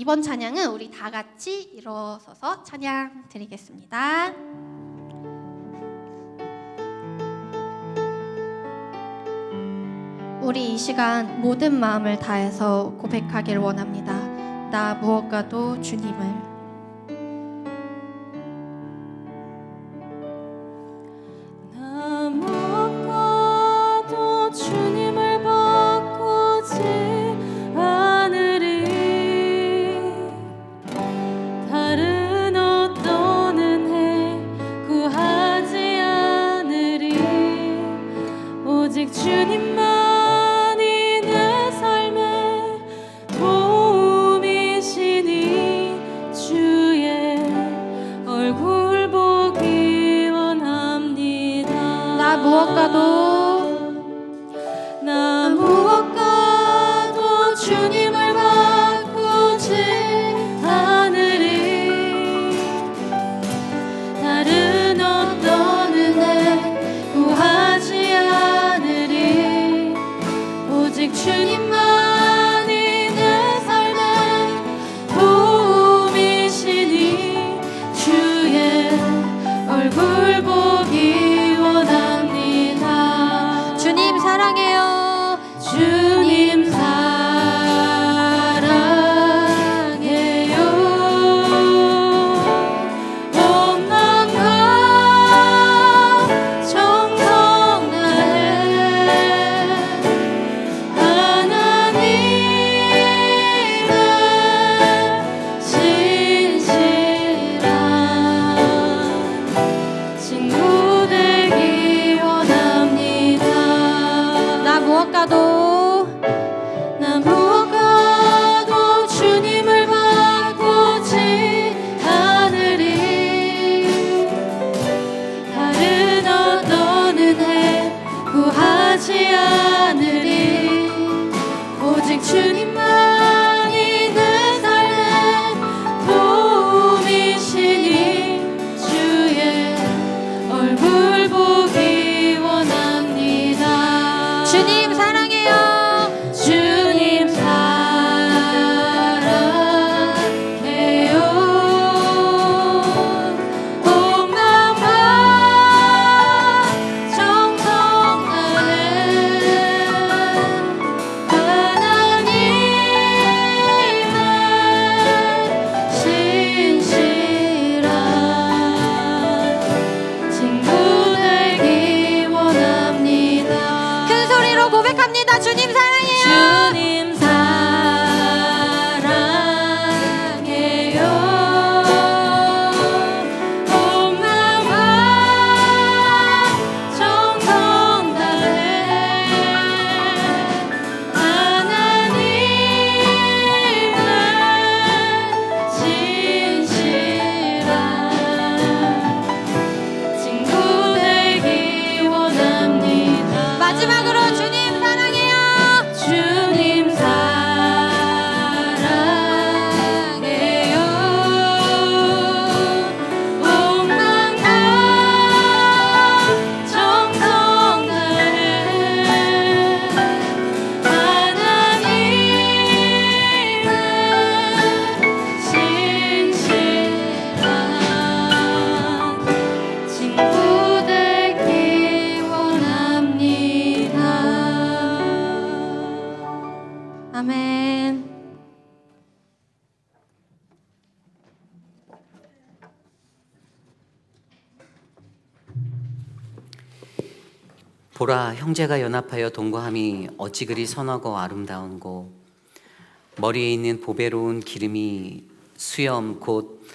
이번 찬양은 우리 다 같이 일어서서 찬양 드리겠습니다. 우리 이 시간 모든 마음을 다해서 고백하길 원합니다. 나 무엇과도 주님을. 주님만이 내 삶의 도움이시니 주의 얼굴 보기 원합니다. 나 무엇과도 주님을 바꾸지 않으리. 다른 어떤 은혜 구하지 않으리. 오직 주님만이 내 삶의 도움이시니 주의 얼굴 보기 원합니다. 주님 사랑해요. 주님 사랑해요. 온 마음과 정성 다해 하나님의 신실한 친구 되기 원합니다. 나 무엇과도 주님을 바꾸지 않으리. 다른 어떤 은혜 구하지 않으리. 오직 주님만이 내 삶의 도움이시니 주의 얼굴 보기 원합니다. 주님 사랑해요. 주님 사랑해요. 온 마음과 정성 다해 하나님의 신실한 친구 되기 원합니다. 큰 소리로 고백합니다. 주님 사랑해요. 주님 사랑해요. 온 마음과 정성 다해 하나님의 신실한 친구 되기 원합니다. 마지막으로 주님 사랑해요. 주님 사랑해요. 온 마음과 정성 다해 하나님의 신실한 친구 되기 원합니다. 아멘. 보라, 형제가 연합하여 동거함이 어찌 그리 선하고 아름다운고, 머리에 있는 보배로운 기름이 수염 곧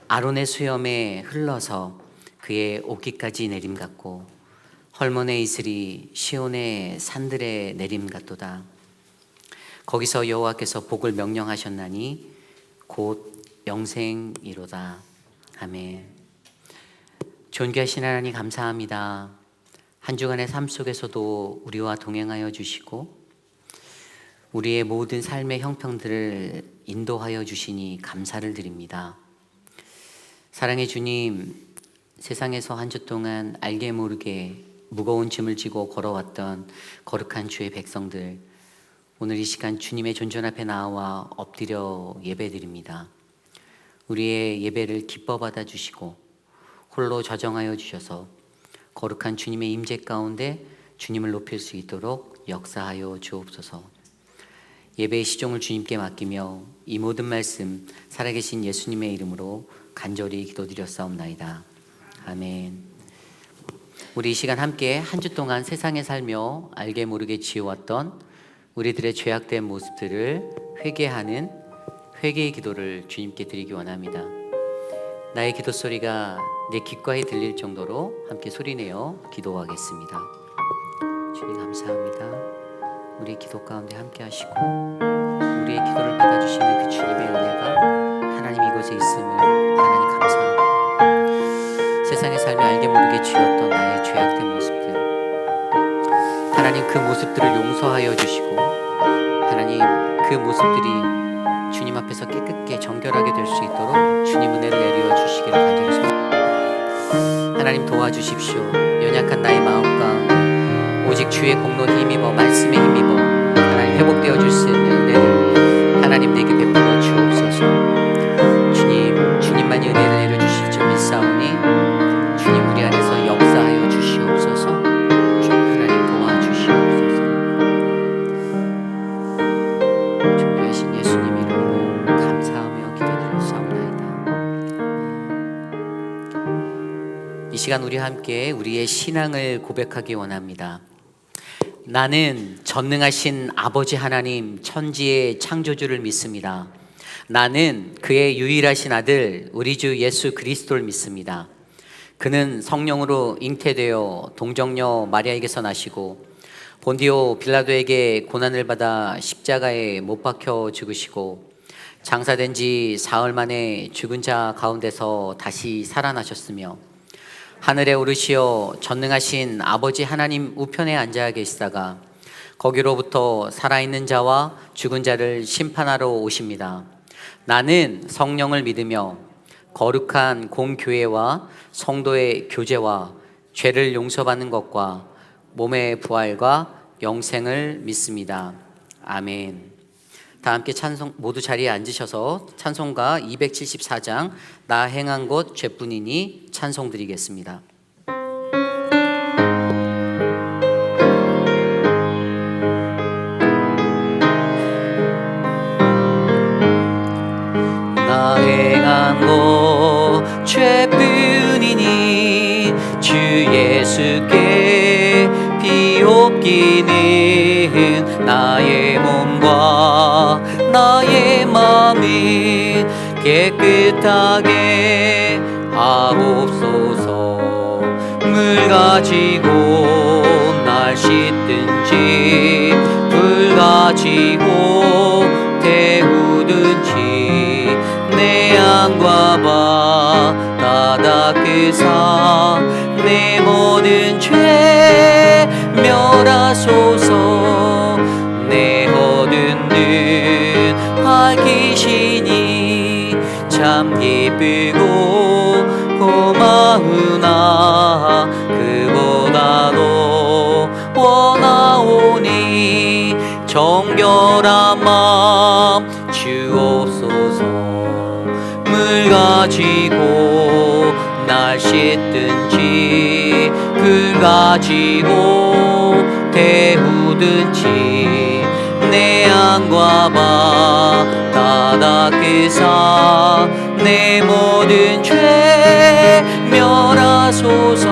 아론의 수염에 흘러서 그의 옷깃까지 내림 같고, 헐몬의 이슬이 시온의 산들에 내림 같도다. 거기서 여호와께서 복을 명령하셨나니 곧 영생이로다. 아멘. 존귀하신 하나님 감사합니다. 한 주간의 삶 속에서도 우리와 동행하여 주시고 우리의 모든 삶의 형편들을 인도하여 주시니 감사를 드립니다. 사랑의 주님, 세상에서 한 주 동안 알게 모르게 무거운 짐을 지고 걸어왔던 거룩한 주의 백성들, 오늘 이 시간 주님의 존전 앞에 나와 엎드려 예배드립니다. 우리의 예배를 기뻐 받아주시고 홀로 저정하여 주셔서 거룩한 주님의 임재 가운데 주님을 높일 수 있도록 역사하여 주옵소서. 예배의 시종을 주님께 맡기며 이 모든 말씀 살아계신 예수님의 이름으로 간절히 기도드렸사옵나이다. 아멘. 우리 이 시간 함께 한 주 동안 세상에 살며 알게 모르게 지어왔던 우리들의 죄악된 모습들을 회개하는 회개의 기도를 주님께 드리기 원합니다. 나의 기도 소리가 내 귓가에 들릴 정도로 함께 소리내어 기도하겠습니다. 주님 감사합니다. 우리의 기도 가운데 함께 하시고 우리의 기도를 받아주시는 그 주님의 은혜가 하나님 이곳에 있음을 하나님 감사합니다. 세상에 살며 알게 모르게 지었던 나의 죄악된 모습들, 하나님 그 모습들을 용서하여 주시고 하나님 그 모습들이 주님 앞에서 깨끗게 정결하게 될 수 있도록 주님 은혜를 내려 주시기를 간절히 소원합니다. 하나님 도와주십시오. 연약한 나의 마음 가운데 오직 주의 공로에 힘입어 말씀에 힘입어 하나님 회복되어 줄 수 있는 은혜를 하나님 내게 베풀어 주옵소서. 주님만이 은혜를 내려 주실 줄 믿사오니 주님 우리 안에서 역사하여 주시옵소서. 하나님 도와주시옵소서. 존귀하신 예수님 이름으로 감사하며 기도드렸사옵나이다. 이 시간 우리 함께 우리의 신앙을 고백하기 원합니다. 나는 전능하신 아버지 하나님 천지의 창조주를 믿습니다. 나는 그의 유일하신 아들 우리 주 예수 그리스도를 믿습니다. 그는 성령으로 잉태되어 동정녀 마리아에게서 나시고 본디오 빌라도에게 고난을 받아 십자가에 못 박혀 죽으시고 장사된 지 사흘 만에 죽은 자 가운데서 다시 살아나셨으며 하늘에 오르시어 전능하신 아버지 하나님 우편에 앉아 계시다가 거기로부터 살아있는 자와 죽은 자를 심판하러 오십니다. 나는 성령을 믿으며 거룩한 공교회와 성도의 교제와 죄를 용서받는 것과 몸의 부활과 영생을 믿습니다. 아멘. 다 함께 찬송 모두 자리에 앉으셔서 찬송가 274장 나 행한 것 죄뿐이니 찬송 드리겠습니다. 나 행한 것 죄뿐이니 주 예수께 비옵기는 나의 몸과 나의 마음이 깨끗하게 하옵소서. 물 가지고 날 씻든지 불 가지고 태우든지 내 안과 바다 닦으사 내 모든 죄 멸하소서. 내 얻은 듯 밝히시니 참 기쁘고 고마우나 그보다도 원하오니 정결한 마음 주옵소서. 물 가지고 날 씻든지 불 가지고 태우든지 내 안과 바다 닦으사 내 모든 죄 멸하소서.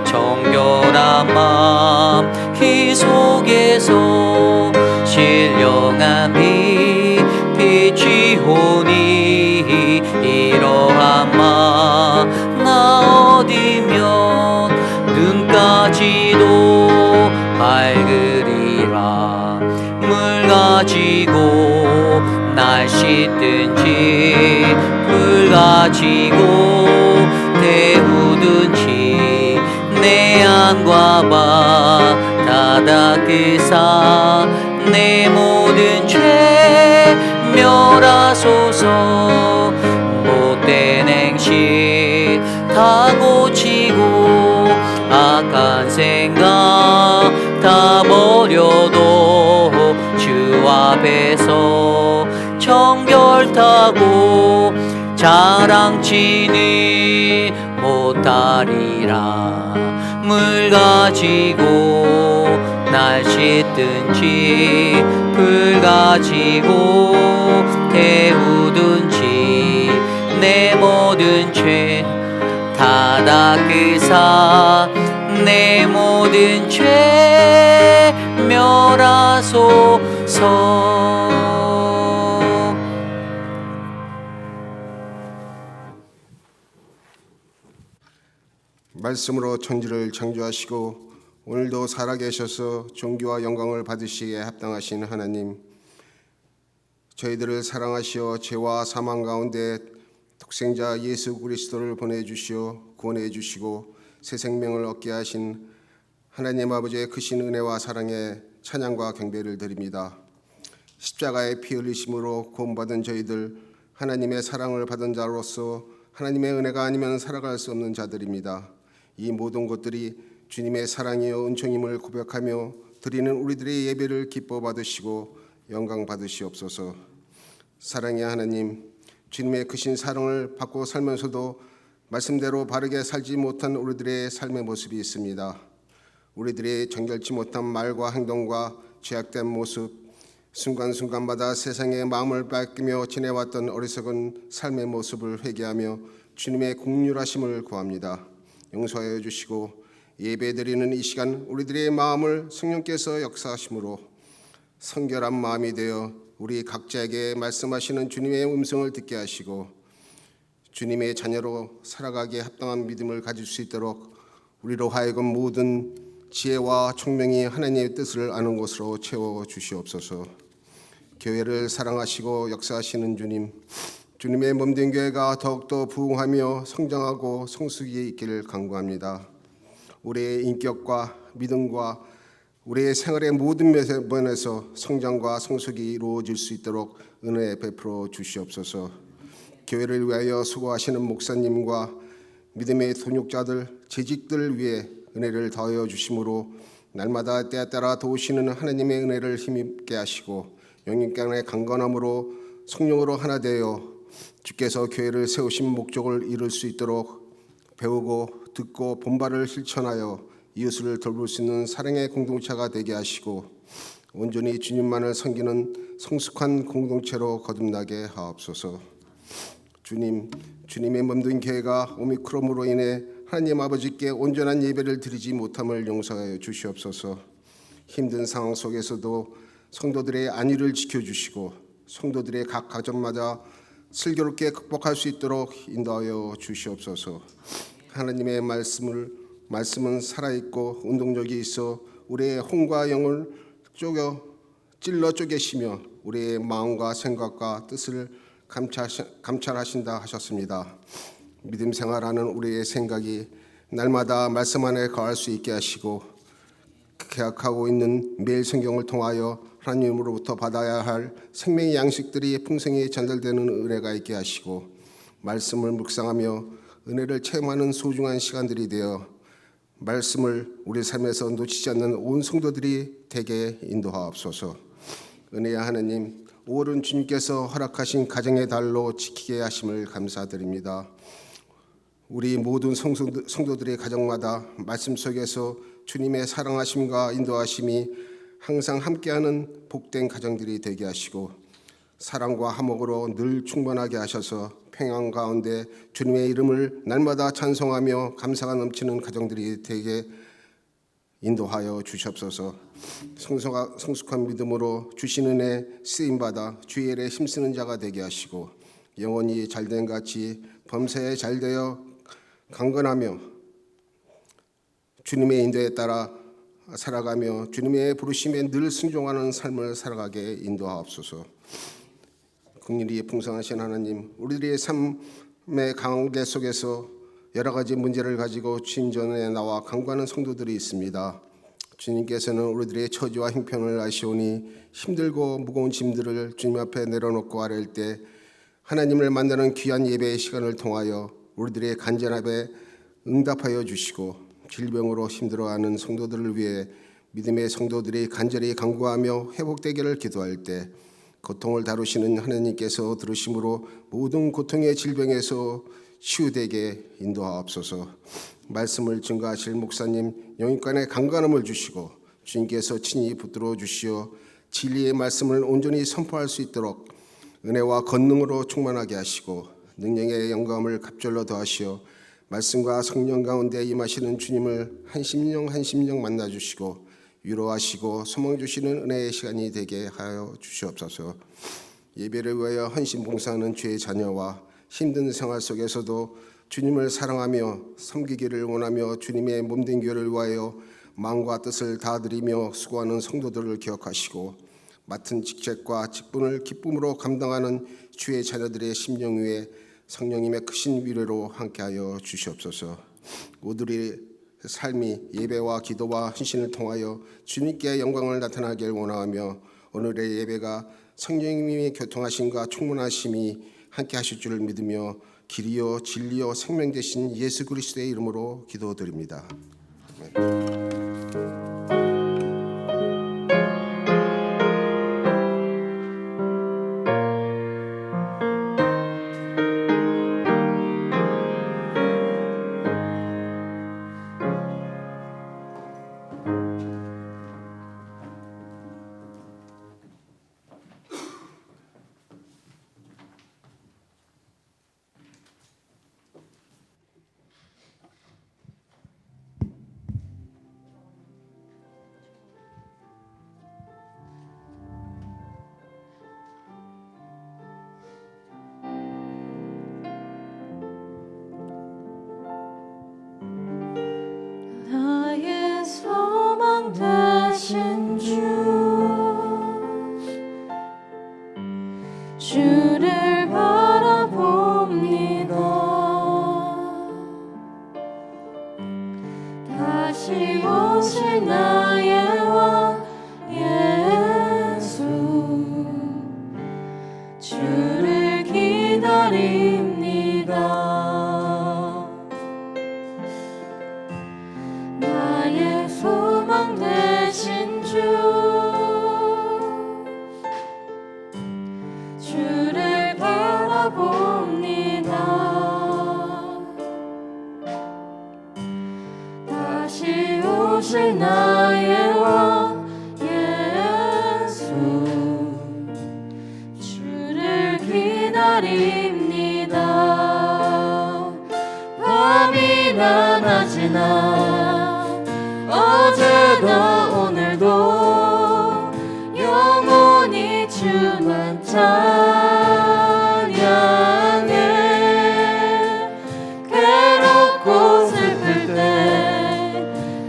정결한 마음 그 속에서 신령한 빛 비치오니 이러한 나 얻으면 눈까지도 밝으리라. 물 가지고 날 씻든지 불 가지고 태우든지 내 안과 바다 닦으사 내 모든 죄 멸하소서. 못된 행실 다 고치고 악한 생각 다 버려도 앞에서 정결타고 자랑치니 못하리라. 물 가지고 날 씻든지 불 가지고 태우든지 내 모든 죄 다 닦으사 내 모든 죄 멸하소서. 말씀으로 천지를 창조하시고 오늘도 살아계셔서 존귀와 영광을 받으시기에 합당하신 하나님, 저희들을 사랑하시어 죄와 사망 가운데 독생자 예수 그리스도를 보내주시어 구원해 주시고 새 생명을 얻게 하신 하나님 아버지의 크신 은혜와 사랑에 찬양과 경배를 드립니다. 십자가의 피 흘리심으로 구원받은 저희들, 하나님의 사랑을 받은 자로서 하나님의 은혜가 아니면 살아갈 수 없는 자들입니다. 이 모든 것들이 주님의 사랑이요 은총임을 고백하며 드리는 우리들의 예배를 기뻐 받으시고 영광 받으시옵소서. 사랑의 하나님, 주님의 크신 사랑을 받고 살면서도 말씀대로 바르게 살지 못한 우리들의 삶의 모습이 있습니다. 우리들의 정결치 못한 말과 행동과 죄악된 모습, 순간순간마다 세상의 마음을 뺏기며 지내왔던 어리석은 삶의 모습을 회개하며 주님의 긍휼하심을 구합니다. 용서하여 주시고 예배드리는 이 시간 우리들의 마음을 성령께서 역사하심으로 성결한 마음이 되어 우리 각자에게 말씀하시는 주님의 음성을 듣게 하시고 주님의 자녀로 살아가기에 합당한 믿음을 가질 수 있도록 우리로 하여금 모든 지혜와 총명이 하나님의 뜻을 아는 것으로 채워 주시옵소서. 교회를 사랑하시고 역사하시는 주님, 주님의 몸된 교회가 더욱더 부흥하며 성장하고 성숙이 있기를 간구합니다. 우리의 인격과 믿음과 우리의 생활의 모든 면에서 성장과 성숙이 이루어질 수 있도록 은혜 베풀어 주시옵소서. 교회를 위하여 수고하시는 목사님과 믿음의 동역자들, 재직들 위해 은혜를 더하여 주심으로 날마다 때에 따라 도우시는 하나님의 은혜를 힘입게 하시고 영육간의 강건함으로 성령으로 하나 되어 주께서 교회를 세우신 목적을 이룰 수 있도록 배우고 듣고 본받을 실천하여 이웃을 돌볼 수 있는 사랑의 공동체가 되게 하시고 온전히 주님만을 섬기는 성숙한 공동체로 거듭나게 하옵소서. 주님, 주님의 몸된 교회가 오미크론으로 인해 하나님 아버지께 온전한 예배를 드리지 못함을 용서하여 주시옵소서. 힘든 상황 속에서도 성도들의 안위를 지켜주시고 성도들의 각 가정마다 슬기롭게 극복할 수 있도록 인도하여 주시옵소서. 하나님의 말씀은 살아있고 운동력이 있어 우리의 혼과 영을 찔러 쪼개시며 우리의 마음과 생각과 뜻을 감찰하신다 하셨습니다. 믿음 생활하는 우리의 생각이 날마다 말씀 안에 거할 수 있게 하시고 계약하고 있는 매일 성경을 통하여 하나님으로부터 받아야 할 생명의 양식들이 풍성히 전달되는 은혜가 있게 하시고 말씀을 묵상하며 은혜를 체험하는 소중한 시간들이 되어 말씀을 우리 삶에서 놓치지 않는 온 성도들이 되게 인도하옵소서. 은혜의 하나님, 5월은 주님께서 허락하신 가정의 달로 지키게 하심을 감사드립니다. 우리 모든 성도들의 가정마다 말씀 속에서 주님의 사랑하심과 인도하심이 항상 함께하는 복된 가정들이 되게 하시고 사랑과 화목으로 늘 충만하게 하셔서 평안 가운데 주님의 이름을 날마다 찬송하며 감사가 넘치는 가정들이 되게 인도하여 주시옵소서. 성숙한 믿음으로 주신 은혜 쓰임받아 주의 일에 힘쓰는 자가 되게 하시고 영원히 잘된 같이 범사에 잘되어 강건하며 주님의 인도에 따라 살아가며 주님의 부르심에 늘 순종하는 삶을 살아가게 인도하옵소서. 긍휼이 풍성하신 하나님, 우리들의 삶의 관계 속에서 여러 가지 문제를 가지고 주님 전에 나와 간구하는 성도들이 있습니다. 주님께서는 우리들의 처지와 형편을 아시오니 힘들고 무거운 짐들을 주님 앞에 내려놓고 아뢰일 때 하나님을 만나는 귀한 예배의 시간을 통하여 우리들의 간절함에 응답하여 주시고 질병으로 힘들어하는 성도들을 위해 믿음의 성도들이 간절히 간구하며 회복되기를 기도할 때 고통을 다루시는 하나님께서 들으심으로 모든 고통의 질병에서 치유되게 인도하옵소서. 말씀을 증거하실 목사님 영육간에 강건함을 주시고 주님께서 친히 붙들어 주시어 진리의 말씀을 온전히 선포할 수 있도록 은혜와 권능으로 충만하게 하시고 능력의 영감을 갑절로 더하시어 말씀과 성령 가운데 임하시는 주님을 한 심령 만나 주시고 위로하시고 소망 주시는 은혜의 시간이 되게 하여 주시옵소서. 예배를 위하여 헌신 봉사하는 주의 자녀와 힘든 생활 속에서도 주님을 사랑하며 섬기기를 원하며 주님의 몸된 교회를 위하여 마음과 뜻을 다드리며 수고하는 성도들을 기억하시고 맡은 직책과 직분을 기쁨으로 감당하는 주의 자녀들의 심령 위에 성령님의 크신 위로로 함께하여 주시옵소서. 우리의 삶이 예배와 기도와 헌신을 통하여 주님께 영광을 나타나길 원하며 오늘의 예배가 성령님이 교통하심과 충만하심이 함께하실 줄을 믿으며 길이요 진리요 생명 되신 예수 그리스도의 이름으로 기도드립니다. 아멘. 나의 소망 되신 주를 바라봅니다. 다시 오실 나의 왕 예수 주를 기다립니다. 나의 소망 되신 주를 바라봅니다. 다시 오실 나의 왕 예수 주를 기다립니다. 밤이나 낮이나 어제나 오늘도 영원히 주만 찬양해. 괴롭고 슬플 때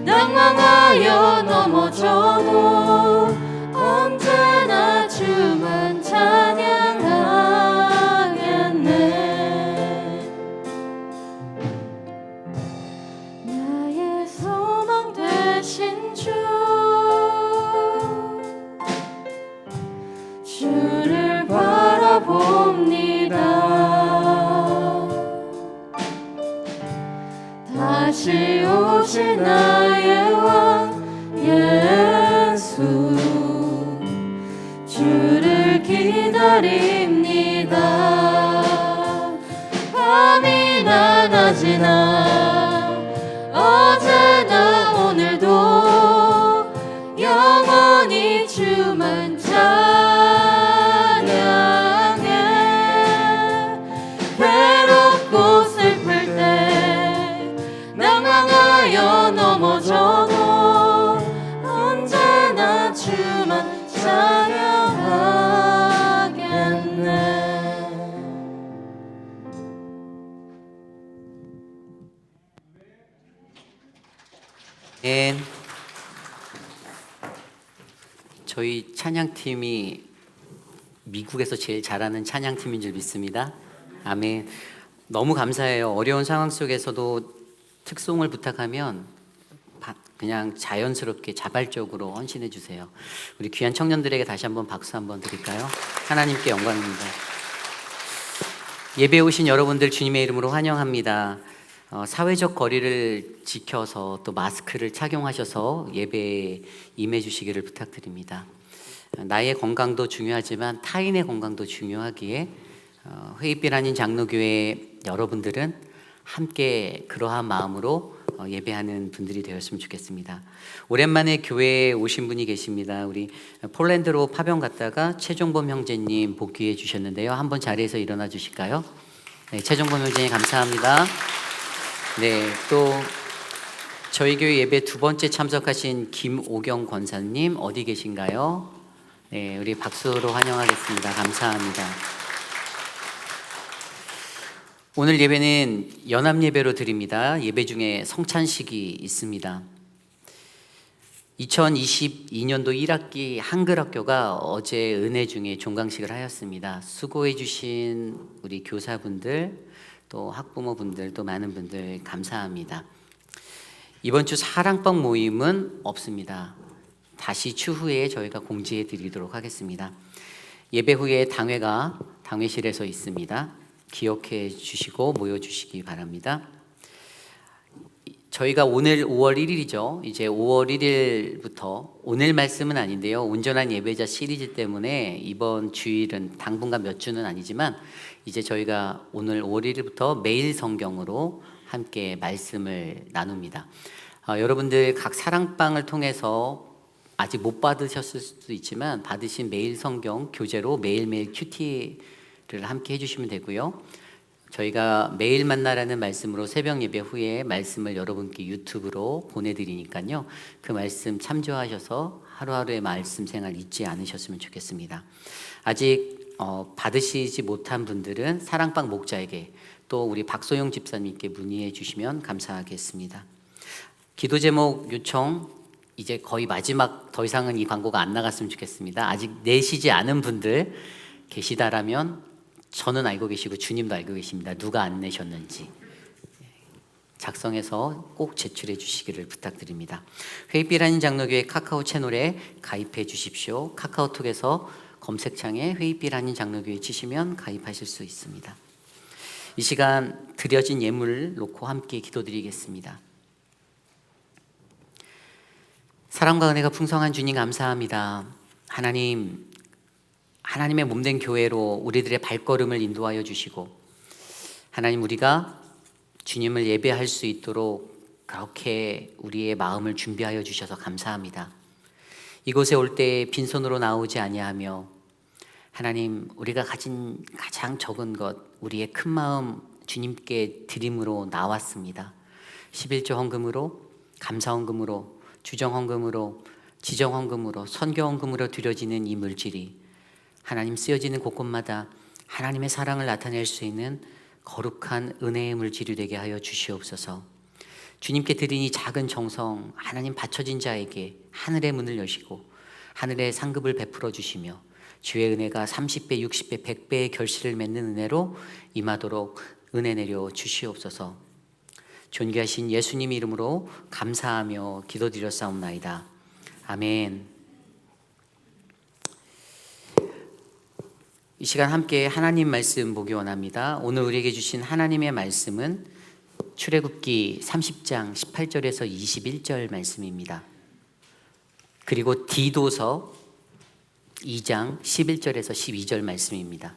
낭망하여 넘어져도 언제나 주만 찬양하겠네. 나의 소망 되신 주를 바라봅니다. 다시 오실 나의 왕 예수 주를 기다립니다. 밤이나 낮이나 어제나 오늘도 영원히 주만 찬양해. 괴롭고 슬플 때 낭망하여 넘어져도 언제나 주만 찬양하겠네. 네. 저희 찬양팀이 미국에서 제일 잘하는 찬양팀인 줄 믿습니다. 아멘. 너무 감사해요. 어려운 상황 속에서도 특송을 부탁하면 그냥 자연스럽게 자발적으로 헌신해 주세요. 우리 귀한 청년들에게 다시 한번 박수 한번 드릴까요? 하나님께 영광입니다. 예배에 오신 여러분들 주님의 이름으로 환영합니다. 사회적 거리를 지켜서 또 마스크를 착용하셔서 예배에 임해 주시기를 부탁드립니다. 나의 건강도 중요하지만 타인의 건강도 중요하기에 회입빛 아닌 장로교회 여러분들은 함께 그러한 마음으로 예배하는 분들이 되었으면 좋겠습니다. 오랜만에 교회에 오신 분이 계십니다. 우리 폴란드로 파병 갔다가 최종범 형제님 복귀해 주셨는데요. 한번 자리에서 일어나 주실까요? 네, 최종범 형제님 감사합니다. 네, 또 저희 교회 예배 두 번째 참석하신 김오경 권사님 어디 계신가요? 네, 우리 박수로 환영하겠습니다. 감사합니다. 오늘 예배는 연합 예배로 드립니다. 예배 중에 성찬식이 있습니다. 2022년도 1학기 한글학교가 어제 은혜 중에 종강식을 하였습니다. 수고해 주신 우리 교사분들, 또 학부모분들, 또 많은 분들 감사합니다. 이번 주 사랑방 모임은 없습니다. 다시 추후에 저희가 공지해 드리도록 하겠습니다. 예배 후에 당회가 당회실에서 있습니다. 기억해 주시고 모여 주시기 바랍니다. 저희가 오늘 5월 1일이죠. 이제 5월 1일부터 오늘 말씀은 아닌데요. 온전한 예배자 시리즈 때문에 이번 주일은 당분간 몇 주는 아니지만 이제 저희가 오늘 5월 1일부터 매일 성경으로 함께 말씀을 나눕니다. 여러분들 각 사랑방을 통해서 아직 못 받으셨을 수도 있지만 받으신 매일 성경 교재로 매일매일 큐티를 함께 해주시면 되고요. 저희가 매일 만나라는 말씀으로 새벽 예배 후에 말씀을 여러분께 유튜브로 보내드리니까요. 그 말씀 참조하셔서 하루하루의 말씀 생활 잊지 않으셨으면 좋겠습니다. 아직 받으시지 못한 분들은 사랑방 목자에게 또 우리 박소영 집사님께 문의해 주시면 감사하겠습니다. 기도 제목 요청 이제 거의 마지막, 더 이상은 이 광고가 안 나갔으면 좋겠습니다. 아직 내시지 않은 분들 계시다라면 저는 알고 계시고 주님도 알고 계십니다. 누가 안 내셨는지 작성해서 꼭 제출해 주시기를 부탁드립니다. 회입빛 아닌 장로교회 카카오 채널에 가입해 주십시오. 카카오톡에서 검색창에 회입빛 아닌 장로교회 치시면 가입하실 수 있습니다. 이 시간 드려진 예물 놓고 함께 기도드리겠습니다. 사랑과 은혜가 풍성한 주님 감사합니다. 하나님의 몸된 교회로 우리들의 발걸음을 인도하여 주시고 하나님 우리가 주님을 예배할 수 있도록 그렇게 우리의 마음을 준비하여 주셔서 감사합니다. 이곳에 올 때 빈손으로 나오지 아니하며 하나님 우리가 가진 가장 적은 것 우리의 큰 마음 주님께 드림으로 나왔습니다. 11조 헌금으로 감사 헌금으로 주정 헌금으로 지정 헌금으로 선교 헌금으로 드려지는 이 물질이 하나님 쓰여지는 곳곳마다 하나님의 사랑을 나타낼 수 있는 거룩한 은혜의 물질이 되게 하여 주시옵소서. 주님께 드린 이 작은 정성 하나님 바쳐진 자에게 하늘의 문을 여시고 하늘의 상급을 베풀어 주시며 주의 은혜가 30배, 60배, 100배의 결실을 맺는 은혜로 임하도록 은혜 내려 주시옵소서. 존귀하신 예수님 이름으로 감사하며 기도드렸사옵나이다. 아멘. 이 시간 함께 하나님 말씀 보기 원합니다. 오늘 우리에게 주신 하나님의 말씀은 출애굽기 30장 18절에서 21절 말씀입니다. 그리고 디도서 2장 11절에서 12절 말씀입니다.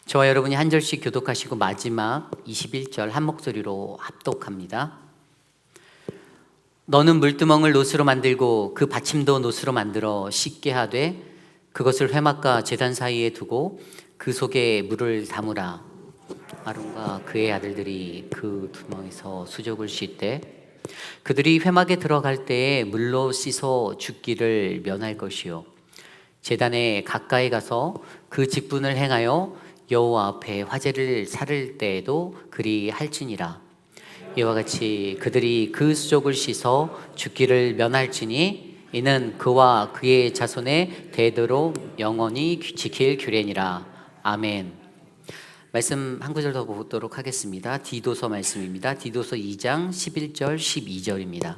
저와 여러분이 한 절씩 교독하시고 마지막 21절 한 목소리로 합독합니다. 너는 물두멍을 노스로 만들고 그 받침도 노스로 만들어 씻게 하되 그것을 회막과 제단 사이에 두고 그 속에 물을 담으라. 아론과 그의 아들들이 그 두멍에서 수족을 씻되 그들이 회막에 들어갈 때에 물로 씻어 죽기를 면할 것이요 제단에 가까이 가서 그 직분을 행하여 여호와 앞에 화제를 살을 때에도 그리 할지니라. 이와 같이 그들이 그 수족을 씻어 죽기를 면할지니 이는 그와 그의 자손의 대대로 영원히 지킬 규례니라. 아멘. 말씀 한 구절 더 보도록 하겠습니다. 디도서 말씀입니다. 디도서 2장 11절 12절입니다.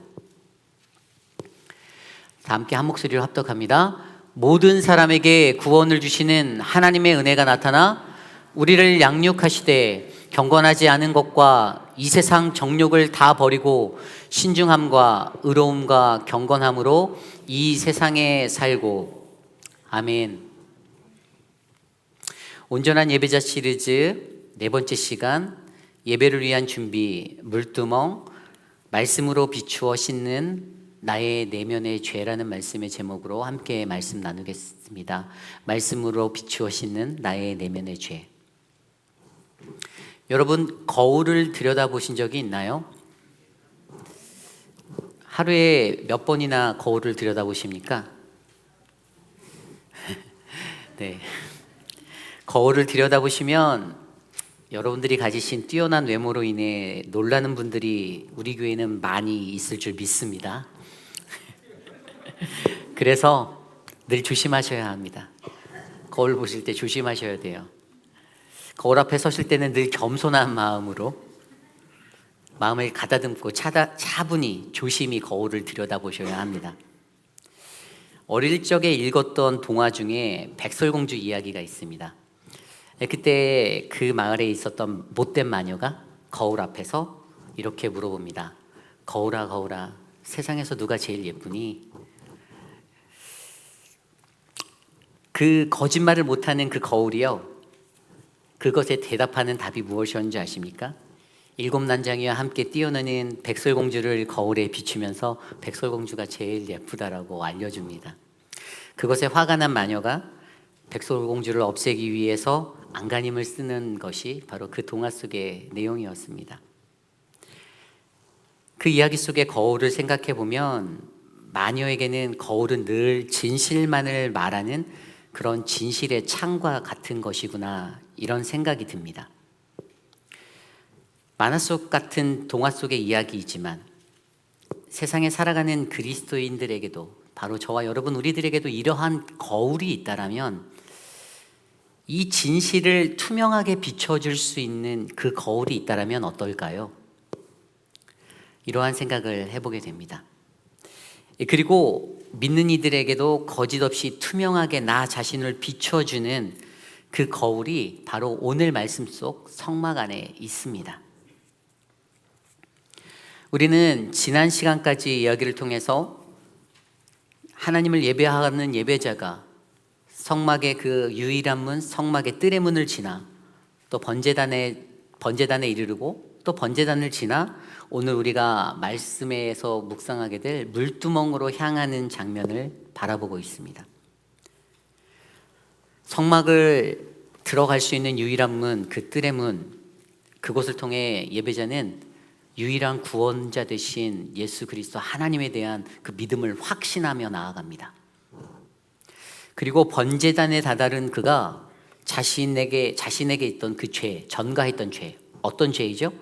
다 함께 한 목소리로 합독합니다. 모든 사람에게 구원을 주시는 하나님의 은혜가 나타나 우리를 양육하시되 경건하지 않은 것과 이 세상 정욕을 다 버리고 신중함과 의로움과 경건함으로 이 세상에 살고. 아멘. 온전한 예배자 시리즈 4번째 시간, 예배를 위한 준비, 물두멍, 말씀으로 비추어 씻는 나의 내면의 죄라는 말씀의 제목으로 함께 말씀 나누겠습니다. 말씀으로 비추어 씻는 나의 내면의 죄. 여러분, 거울을 들여다보신 적이 있나요? 하루에 몇 번이나 거울을 들여다보십니까? 네. 거울을 들여다보시면 여러분들이 가지신 뛰어난 외모로 인해 놀라는 분들이 우리 교회는 많이 있을 줄 믿습니다. 그래서 늘 조심하셔야 합니다. 거울 보실 때 조심하셔야 돼요. 거울 앞에 서실 때는 늘 겸손한 마음으로 마음을 가다듬고 차분히 조심히 거울을 들여다보셔야 합니다. 어릴 적에 읽었던 동화 중에 백설공주 이야기가 있습니다. 그때 그 마을에 있었던 못된 마녀가 거울 앞에서 이렇게 물어봅니다. 거울아, 거울아, 세상에서 누가 제일 예쁘니? 그 거짓말을 못하는 그 거울이요, 그것에 대답하는 답이 무엇이었는지 아십니까? 7난장이와 함께 뛰어노는 백설공주를 거울에 비추면서 백설공주가 제일 예쁘다라고 알려줍니다. 그것에 화가 난 마녀가 백설공주를 없애기 위해서 안간힘을 쓰는 것이 바로 그 동화 속의 내용이었습니다. 그 이야기 속의 거울을 생각해 보면 마녀에게는 거울은 늘 진실만을 말하는 그런 진실의 창과 같은 것이구나, 이런 생각이 듭니다. 만화 속 같은 동화 속의 이야기이지만 세상에 살아가는 그리스도인들에게도, 바로 저와 여러분 우리들에게도 이러한 거울이 있다라면 이 진실을 투명하게 비춰줄 수 있는 그 거울이 있다라면 어떨까요? 이러한 생각을 해보게 됩니다. 그리고 믿는 이들에게도 거짓 없이 투명하게 나 자신을 비춰주는 그 거울이 바로 오늘 말씀 속 성막 안에 있습니다. 우리는 지난 시간까지 이야기를 통해서 하나님을 예배하는 예배자가 성막의 그 유일한 문, 성막의 뜰의 문을 지나 또 번제단에 이르르고 또 번제단을 지나 오늘 우리가 말씀에서 묵상하게 될 물두멍으로 향하는 장면을 바라보고 있습니다. 성막을 들어갈 수 있는 유일한 문, 그 뜰의 문, 그곳을 통해 예배자는 유일한 구원자 되신 예수 그리스도 하나님에 대한 그 믿음을 확신하며 나아갑니다. 그리고 번제단에 다다른 그가 자신에게 있던 그 죄, 전가했던 죄, 어떤 죄이죠?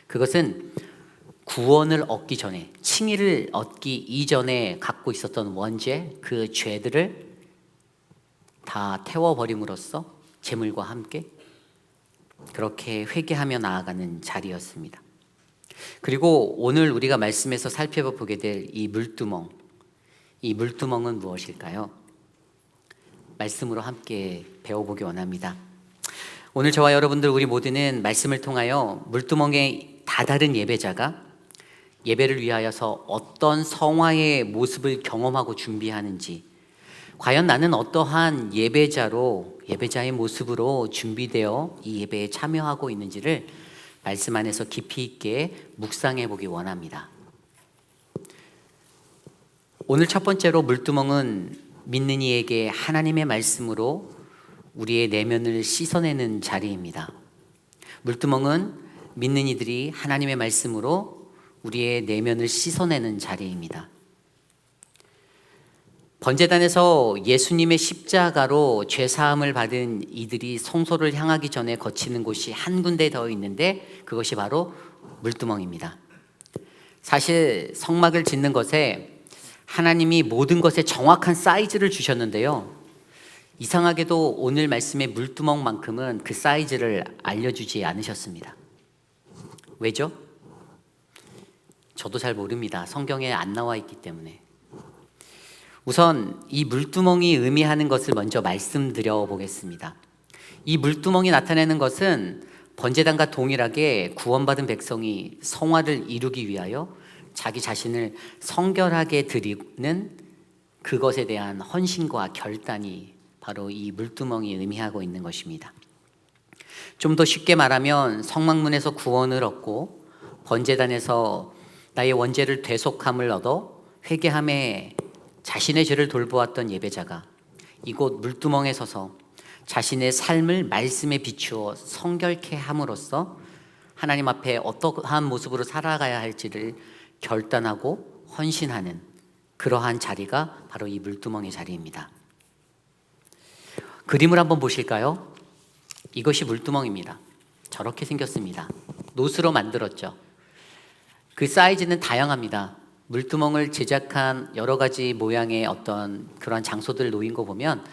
그것은 구원을 얻기 전에, 칭의를 얻기 이전에 갖고 있었던 원죄, 그 죄들을 다 태워버림으로써 제물과 함께 그렇게 회개하며 나아가는 자리였습니다. 그리고 오늘 우리가 말씀에서 살펴보게 될 이 물두멍, 이 물두멍은 무엇일까요? 말씀으로 함께 배워보기 원합니다. 오늘 저와 여러분들 우리 모두는 말씀을 통하여 물두멍에 다다른 예배자가 예배를 위하여서 어떤 성화의 모습을 경험하고 준비하는지, 과연 나는 어떠한 예배자의 모습으로 준비되어 이 예배에 참여하고 있는지를 말씀 안에서 깊이 있게 묵상해 보기 원합니다. 오늘 첫 번째로 물두멍은 믿는 이에게 하나님의 말씀으로 우리의 내면을 씻어내는 자리입니다. 물두멍은 믿는 이들이 하나님의 말씀으로 우리의 내면을 씻어내는 자리입니다. 번제단에서 예수님의 십자가로 죄사함을 받은 이들이 성소를 향하기 전에 거치는 곳이 한 군데 더 있는데 그것이 바로 물두멍입니다. 사실 성막을 짓는 것에 하나님이 모든 것에 정확한 사이즈를 주셨는데요, 이상하게도 오늘 말씀의 물두멍만큼은 그 사이즈를 알려주지 않으셨습니다. 왜죠? 저도 잘 모릅니다. 성경에 안 나와 있기 때문에. 우선 이 물두멍이 의미하는 것을 먼저 말씀드려 보겠습니다. 이 물두멍이 나타내는 것은 번제단과 동일하게 구원받은 백성이 성화를 이루기 위하여 자기 자신을 성결하게 드리는 그것에 대한 헌신과 결단이 바로 이 물두멍이 의미하고 있는 것입니다. 좀 더 쉽게 말하면 성막문에서 구원을 얻고 번제단에서 나의 원죄를 되속함을 얻어 회개함에 자신의 죄를 돌보았던 예배자가 이곳 물두멍에 서서 자신의 삶을 말씀에 비추어 성결케 함으로써 하나님 앞에 어떠한 모습으로 살아가야 할지를 결단하고 헌신하는 그러한 자리가 바로 이 물두멍의 자리입니다. 그림을 한번 보실까요? 이것이 물두멍입니다. 저렇게 생겼습니다. 노스로 만들었죠. 그 사이즈는 다양합니다. 물두멍을 제작한 여러 가지 모양의 어떤 그런 장소들 놓인 거 보면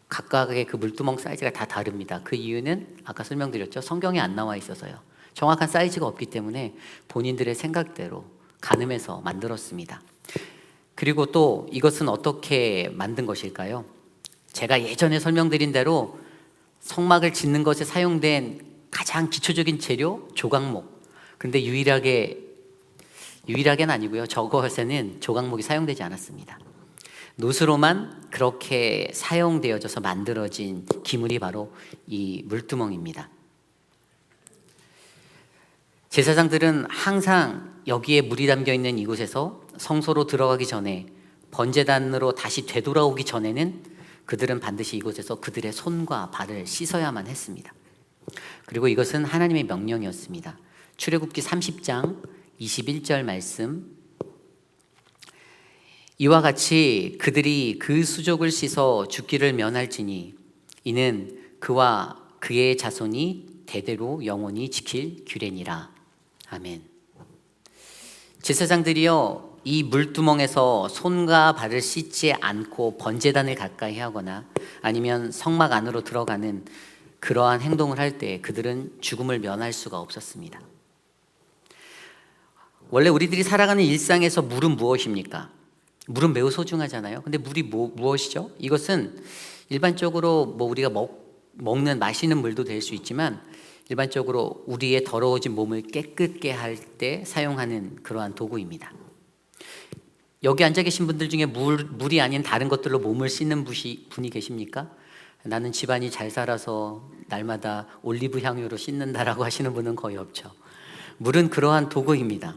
각각의 그 물두멍 사이즈가 다 다릅니다. 그 이유는 아까 설명드렸죠. 성경에 안 나와 있어서요. 정확한 사이즈가 없기 때문에 본인들의 생각대로 가늠해서 만들었습니다. 그리고 또 이것은 어떻게 만든 것일까요? 제가 예전에 설명드린 대로 성막을 짓는 것에 사용된 가장 기초적인 재료 조각목. 근데 유일하게는 아니고요. 저것에는 조각목이 사용되지 않았습니다. 노스로만 그렇게 사용되어져서 만들어진 기물이 바로 이 물두멍입니다. 제사장들은 항상 여기에 물이 담겨 있는 이곳에서 성소로 들어가기 전에 번제단으로 다시 되돌아오기 전에는 그들은 반드시 이곳에서 그들의 손과 발을 씻어야만 했습니다. 그리고 이것은 하나님의 명령이었습니다. 출애굽기 30장 21절 말씀, 이와 같이 그들이 그 수족을 씻어 죽기를 면할지니 이는 그와 그의 자손이 대대로 영원히 지킬 규례니라. 아멘. 제사장들이요 이 물두멍에서 손과 발을 씻지 않고 번제단을 가까이 하거나 아니면 성막 안으로 들어가는 그러한 행동을 할 때 그들은 죽음을 면할 수가 없었습니다. 원래 우리들이 살아가는 일상에서 물은 무엇입니까? 물은 매우 소중하잖아요. 근데 물이 무엇이죠? 이것은 일반적으로 우리가 먹는 마시는 물도 될 수 있지만 일반적으로 우리의 더러워진 몸을 깨끗게 할 때 사용하는 그러한 도구입니다. 여기 앉아 계신 분들 중에 물이 아닌 다른 것들로 몸을 씻는 분이 계십니까? 나는 집안이 잘 살아서 날마다 올리브 향유로 씻는다라고 하시는 분은 거의 없죠. 물은 그러한 도구입니다.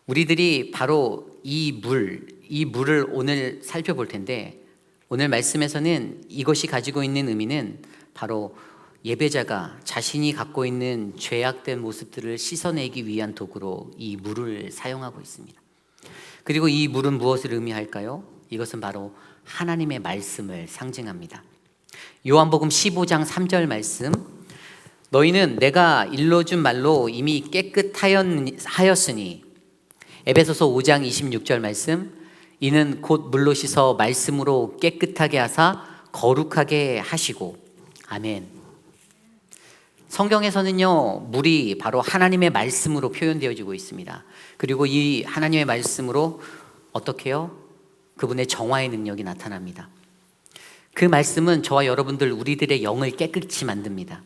우리들이 바로 이 물을 오늘 살펴볼 텐데 오늘 말씀에서는 이것이 가지고 있는 의미는 바로 예배자가 자신이 갖고 있는 죄악된 모습들을 씻어내기 위한 도구로 이 물을 사용하고 있습니다. 그리고 이 물은 무엇을 의미할까요? 이것은 바로 하나님의 말씀을 상징합니다. 요한복음 15장 3절 말씀, 너희는 내가 일러준 말로 이미 깨끗하였으니. 에베소서 5장 26절 말씀, 이는 곧 물로 씻어 말씀으로 깨끗하게 하사 거룩하게 하시고. 아멘. 성경에서는요 물이 바로 하나님의 말씀으로 표현되어지고 있습니다. 그리고 이 하나님의 말씀으로 어떻게 해요? 그분의 정화의 능력이 나타납니다. 그 말씀은 저와 여러분들 우리들의 영을 깨끗이 만듭니다.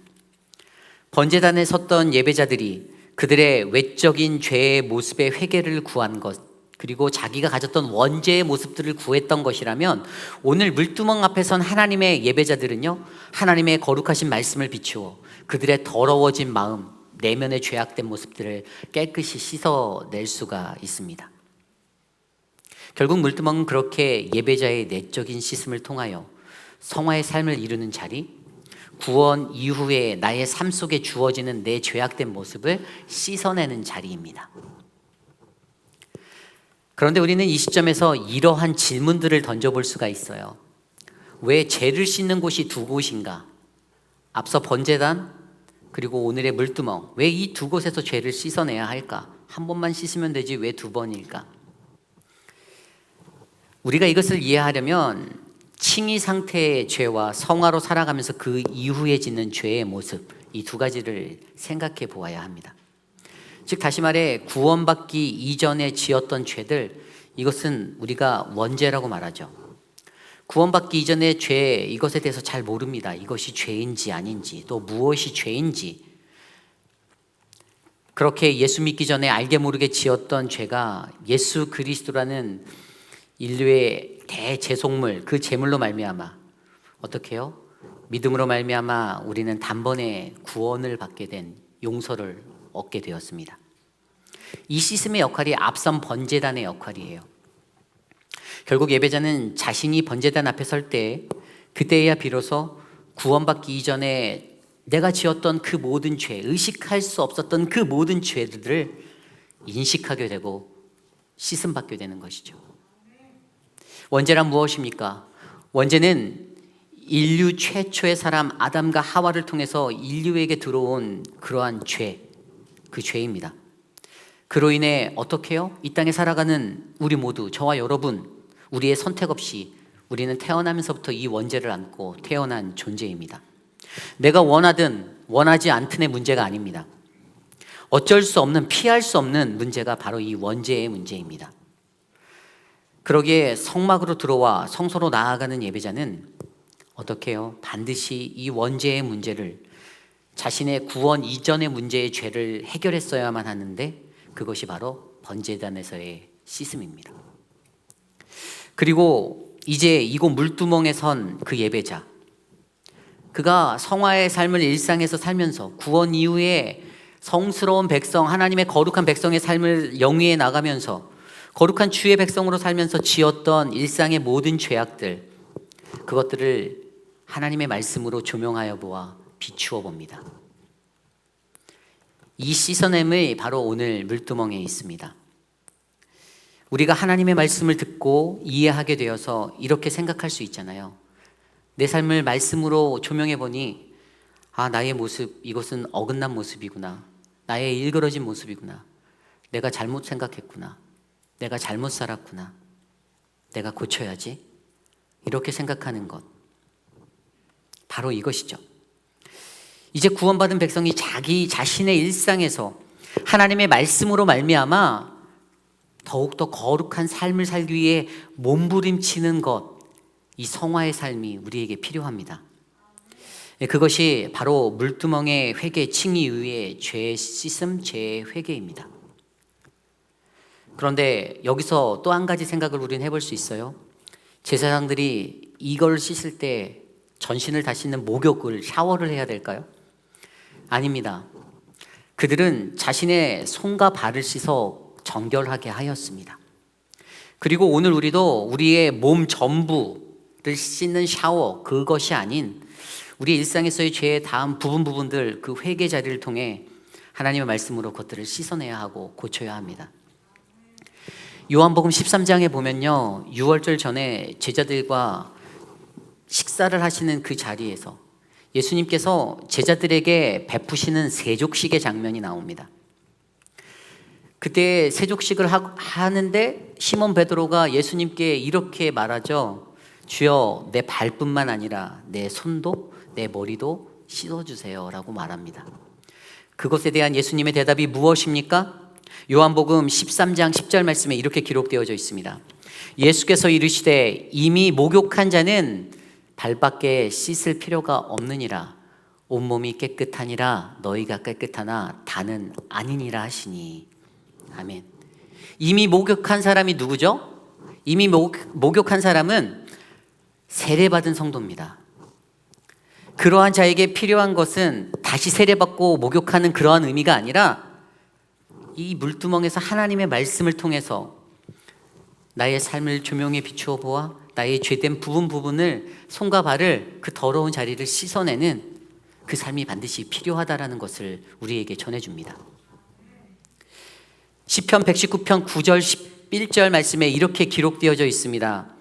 번제단에 섰던 예배자들이 그들의 외적인 죄의 모습의 회개를 구한 것, 그리고 자기가 가졌던 원죄의 모습들을 구했던 것이라면 오늘 물두멍 앞에 선 하나님의 예배자들은요 하나님의 거룩하신 말씀을 비추어 그들의 더러워진 마음, 내면의 죄악된 모습들을 깨끗이 씻어낼 수가 있습니다. 결국 물두멍은 그렇게 예배자의 내적인 씻음을 통하여 성화의 삶을 이루는 자리, 구원 이후에 나의 삶 속에 주어지는 내 죄악된 모습을 씻어내는 자리입니다. 그런데 우리는 이 시점에서 이러한 질문들을 던져볼 수가 있어요. 왜 죄를 씻는 곳이 두 곳인가? 앞서 번제단 그리고 오늘의 물두멍, 왜 이 두 곳에서 죄를 씻어내야 할까? 한 번만 씻으면 되지 왜 두 번일까? 우리가 이것을 이해하려면 칭의 상태의 죄와 성화로 살아가면서 그 이후에 짓는 죄의 모습, 이 두 가지를 생각해 보아야 합니다. 즉 다시 말해 구원받기 이전에 지었던 죄들, 이것은 우리가 원죄라고 말하죠. 구원받기 이전의 죄, 이것에 대해서 잘 모릅니다. 이것이 죄인지 아닌지, 또 무엇이 죄인지. 그렇게 예수 믿기 전에 알게 모르게 지었던 죄가 예수 그리스도라는 인류의 대제속물, 그 제물로 말미암아 어떻게 해요? 믿음으로 말미암아 우리는 단번에 구원을 받게 된 용서를 얻게 되었습니다. 이 씻음의 역할이 앞선 번제단의 역할이에요. 결국 예배자는 자신이 번제단 앞에 설 때, 그때야 비로소 구원받기 이전에 내가 지었던 그 모든 죄, 의식할 수 없었던 그 모든 죄들을 인식하게 되고 씻음 받게 되는 것이죠. 원죄란 무엇입니까? 원죄는 인류 최초의 사람 아담과 하와를 통해서 인류에게 들어온 그러한 죄, 그 죄입니다. 그로 인해 어떻게 해요? 이 땅에 살아가는 우리 모두, 저와 여러분, 우리의 선택 없이 우리는 태어나면서부터 이 원죄를 안고 태어난 존재입니다. 내가 원하든 원하지 않든의 문제가 아닙니다. 어쩔 수 없는, 피할 수 없는 문제가 바로 이 원죄의 문제입니다. 그러기에 성막으로 들어와 성소로 나아가는 예배자는 어떻게 해요? 반드시 이 원죄의 문제를, 자신의 구원 이전의 문제의 죄를 해결했어야만 하는데, 그것이 바로 번제단에서의 씻음입니다. 그리고 이제 이곳 물두멍에 선 그 예배자, 그가 성화의 삶을 일상에서 살면서 구원 이후에 성스러운 백성, 하나님의 거룩한 백성의 삶을 영위해 나가면서 거룩한 주의 백성으로 살면서 지었던 일상의 모든 죄악들, 그것들을 하나님의 말씀으로 조명하여 보아 비추어 봅니다. 이 씻어냄이 바로 오늘 물두멍에 있습니다. 우리가 하나님의 말씀을 듣고 이해하게 되어서 이렇게 생각할 수 있잖아요. 내 삶을 말씀으로 조명해 보니, 아, 나의 모습, 이것은 어긋난 모습이구나. 나의 일그러진 모습이구나. 내가 잘못 생각했구나. 내가 잘못 살았구나. 내가 고쳐야지. 이렇게 생각하는 것, 바로 이것이죠. 이제 구원받은 백성이 자기 자신의 일상에서 하나님의 말씀으로 말미암아 더욱더 거룩한 삶을 살기 위해 몸부림치는 것, 이 성화의 삶이 우리에게 필요합니다. 그것이 바로 물두멍의 회개, 칭의 이후의 죄 씻음, 죄 회개입니다. 그런데 여기서 또 한 가지 생각을 우리는 해볼 수 있어요. 제사장들이 이걸 씻을 때 전신을 다 씻는 목욕을, 샤워를 해야 될까요? 아닙니다. 그들은 자신의 손과 발을 씻어 정결하게 하였습니다. 그리고 오늘 우리도 우리의 몸 전부를 씻는 샤워, 그것이 아닌 우리 일상에서의 죄의 다음 부분들, 그 회개 자리를 통해 하나님의 말씀으로 그것들을 씻어내야 하고 고쳐야 합니다. 요한복음 13장에 보면요, 유월절 전에 제자들과 식사를 하시는 그 자리에서 예수님께서 제자들에게 베푸시는 세족식의 장면이 나옵니다. 그때 세족식을 하는데 시몬 베드로가 예수님께 이렇게 말하죠. 주여, 내 발뿐만 아니라 내 손도 내 머리도 씻어주세요 라고 말합니다. 그것에 대한 예수님의 대답이 무엇입니까? 요한복음 13장 10절 말씀에 이렇게 기록되어져 있습니다. 예수께서 이르시되 이미 목욕한 자는 발밖에 씻을 필요가 없느니라. 온몸이 깨끗하니라. 너희가 깨끗하나 다는 아니니라 하시니. 아멘. 이미 목욕한 사람이 누구죠? 이미 목욕한 사람은 세례받은 성도입니다. 그러한 자에게 필요한 것은 다시 세례받고 목욕하는 그러한 의미가 아니라 이 물두멍에서 하나님의 말씀을 통해서 나의 삶을 조명해 비추어 보아 나의 죄된 부분을, 손과 발을, 그 더러운 자리를 씻어내는 그 삶이 반드시 필요하다라는 것을 우리에게 전해줍니다. 시편 119편 9절 11절 말씀에 이렇게 기록되어져 있습니다.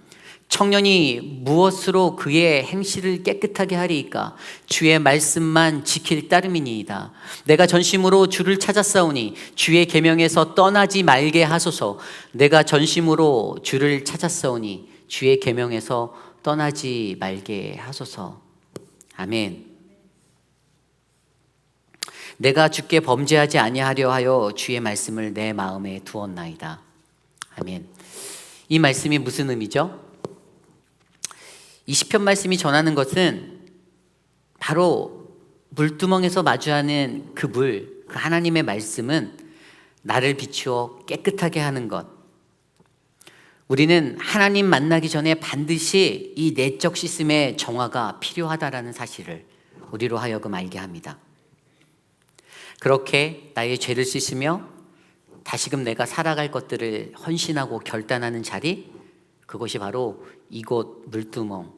청년이 무엇으로 그의 행실을 깨끗하게 하리이까? 주의 말씀만 지킬 따름이니이다. 내가 전심으로 주를 찾았사오니 주의 계명에서 떠나지 말게 하소서. 내가 전심으로 주를 찾았사오니 주의 계명에서 떠나지 말게 하소서. 아멘. 내가 주께 범죄하지 아니하려 하여 주의 말씀을 내 마음에 두었나이다. 아멘. 이 말씀이 무슨 의미죠? 이 시편 말씀이 전하는 것은 바로 물두멍에서 마주하는 그 물, 그 하나님의 말씀은 나를 비추어 깨끗하게 하는 것. 우리는 하나님 만나기 전에 반드시 이 내적 씻음의 정화가 필요하다라는 사실을 우리로 하여금 알게 합니다. 그렇게 나의 죄를 씻으며 다시금 내가 살아갈 것들을 헌신하고 결단하는 자리, 그것이 바로 이곳 물두멍.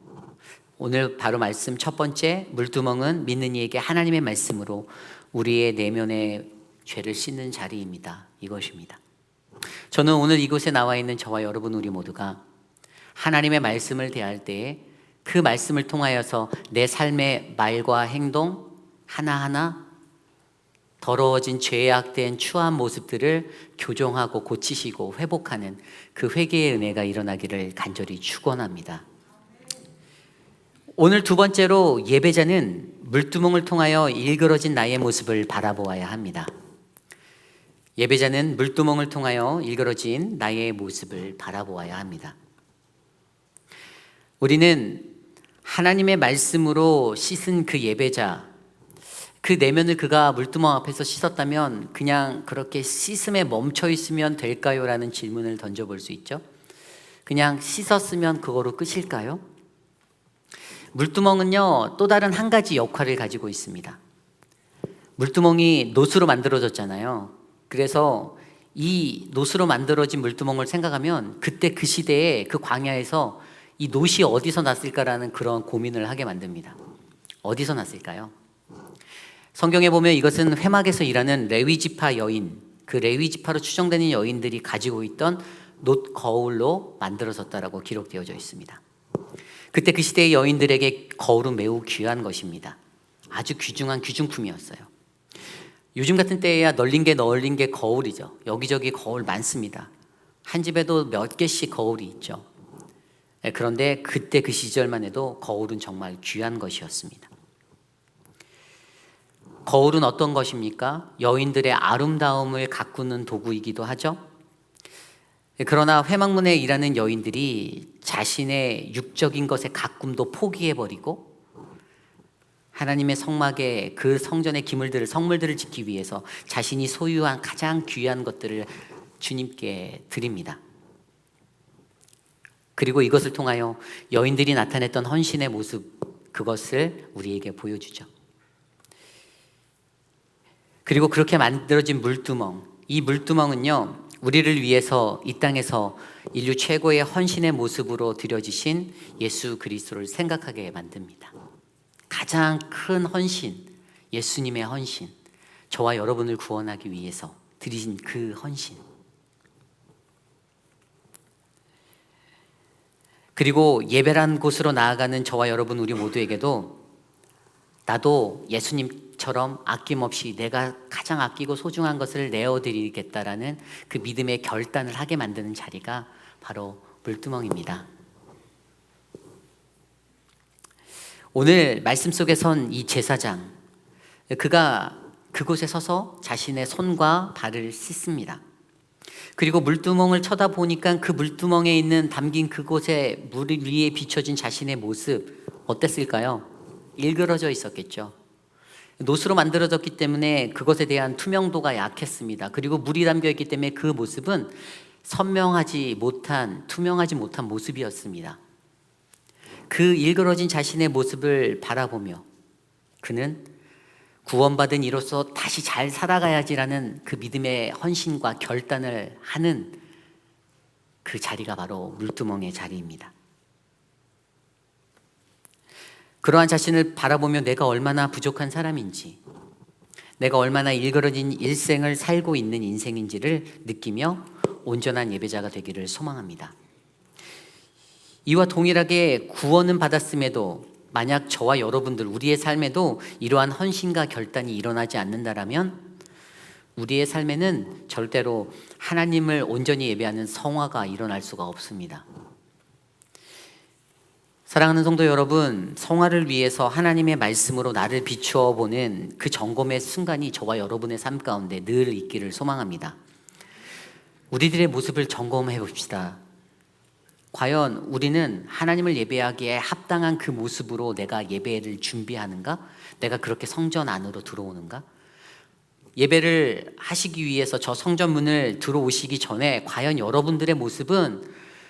오늘 바로 말씀 첫 번째, 물두멍은 믿는 이에게 하나님의 말씀으로 우리의 내면의 죄를 씻는 자리입니다. 이것입니다. 저는 오늘 이곳에 나와 있는 저와 여러분 우리 모두가 하나님의 말씀을 대할 때에 그 말씀을 통하여서 내 삶의 말과 행동 하나하나 더러워진 죄악된 추한 모습들을 교정하고 고치시고 회복하는 그 회개의 은혜가 일어나기를 간절히 축원합니다. 오늘 두 번째로 예배자는 물두멍을 통하여 일그러진 나의 모습을 바라보아야 합니다. 예배자는 물두멍을 통하여 일그러진 나의 모습을 바라보아야 합니다. 우리는 하나님의 말씀으로 씻은 그 예배자, 그 내면을 그가 물두멍 앞에서 씻었다면 그냥 그렇게 씻음에 멈춰 있으면 될까요? 라는 질문을 던져볼 수 있죠. 그냥 씻었으면 그거로 끝일까요? 물두멍은요, 또 다른 한 가지 역할을 가지고 있습니다. 물두멍이 노수로 만들어졌잖아요. 그래서 이 노수로 만들어진 물두멍을 생각하면 그때 그 시대에 그 광야에서 이 노시 어디서 났을까라는 그런 고민을 하게 만듭니다. 어디서 났을까요? 성경에 보면 이것은 회막에서 일하는 레위지파 여인, 그 레위지파로 추정되는 여인들이 가지고 있던 놋 거울로 만들어졌다라고 기록되어져 있습니다. 그때 그 시대의 여인들에게 거울은 매우 귀한 것입니다. 아주 귀중한 귀중품이었어요. 요즘 같은 때에야 널린 게 거울이죠. 여기저기 거울 많습니다. 한 집에도 몇 개씩 거울이 있죠. 그런데 그때 그 시절만 해도 거울은 정말 귀한 것이었습니다. 거울은 어떤 것입니까? 여인들의 아름다움을 가꾸는 도구이기도 하죠. 그러나 회막문에 일하는 여인들이 자신의 육적인 것의 가꿈도 포기해버리고 하나님의 성막에 그 성전의 기물들을, 성물들을 지키기 위해서 자신이 소유한 가장 귀한 것들을 주님께 드립니다. 그리고 이것을 통하여 여인들이 나타냈던 헌신의 모습, 그것을 우리에게 보여주죠. 그리고 그렇게 만들어진 물두멍, 이 물두멍은요, 우리를 위해서 이 땅에서 인류 최고의 헌신의 모습으로 드려지신 예수 그리스도를 생각하게 만듭니다. 가장 큰 헌신, 예수님의 헌신, 저와 여러분을 구원하기 위해서 드리신 그 헌신. 그리고 예배란 곳으로 나아가는 저와 여러분 우리 모두에게도 나도 예수님처럼 아낌없이 내가 가장 아끼고 소중한 것을 내어드리겠다라는 그 믿음의 결단을 하게 만드는 자리가 바로 물두멍입니다. 오늘 말씀 속에 선 이 제사장, 그가 그곳에 서서 자신의 손과 발을 씻습니다. 그리고 물두멍을 쳐다보니까 그 물두멍에 있는 담긴 그곳에 물 위에 비춰진 자신의 모습 어땠을까요? 일그러져 있었겠죠. 노수로 만들어졌기 때문에 그것에 대한 투명도가 약했습니다. 그리고 물이 담겨 있기 때문에 그 모습은 선명하지 못한, 투명하지 못한 모습이었습니다. 그 일그러진 자신의 모습을 바라보며 그는 구원받은 이로써 다시 잘 살아가야지라는 그 믿음의 헌신과 결단을 하는 그 자리가 바로 물두멍의 자리입니다. 그러한 자신을 바라보며 내가 얼마나 부족한 사람인지, 내가 얼마나 일그러진 일생을 살고 있는 인생인지를 느끼며 온전한 예배자가 되기를 소망합니다. 이와 동일하게 구원은 받았음에도 만약 저와 여러분들 우리의 삶에도 이러한 헌신과 결단이 일어나지 않는다라면 우리의 삶에는 절대로 하나님을 온전히 예배하는 성화가 일어날 수가 없습니다. 사랑하는 성도 여러분, 성화를 위해서 하나님의 말씀으로 나를 비추어 보는 그 점검의 순간이 저와 여러분의 삶 가운데 늘 있기를 소망합니다. 우리들의 모습을 점검해 봅시다. 과연 우리는 하나님을 예배하기에 합당한 그 모습으로 내가 예배를 준비하는가? 내가 그렇게 성전 안으로 들어오는가? 예배를 하시기 위해서 저 성전문을 들어오시기 전에 과연 여러분들의 모습은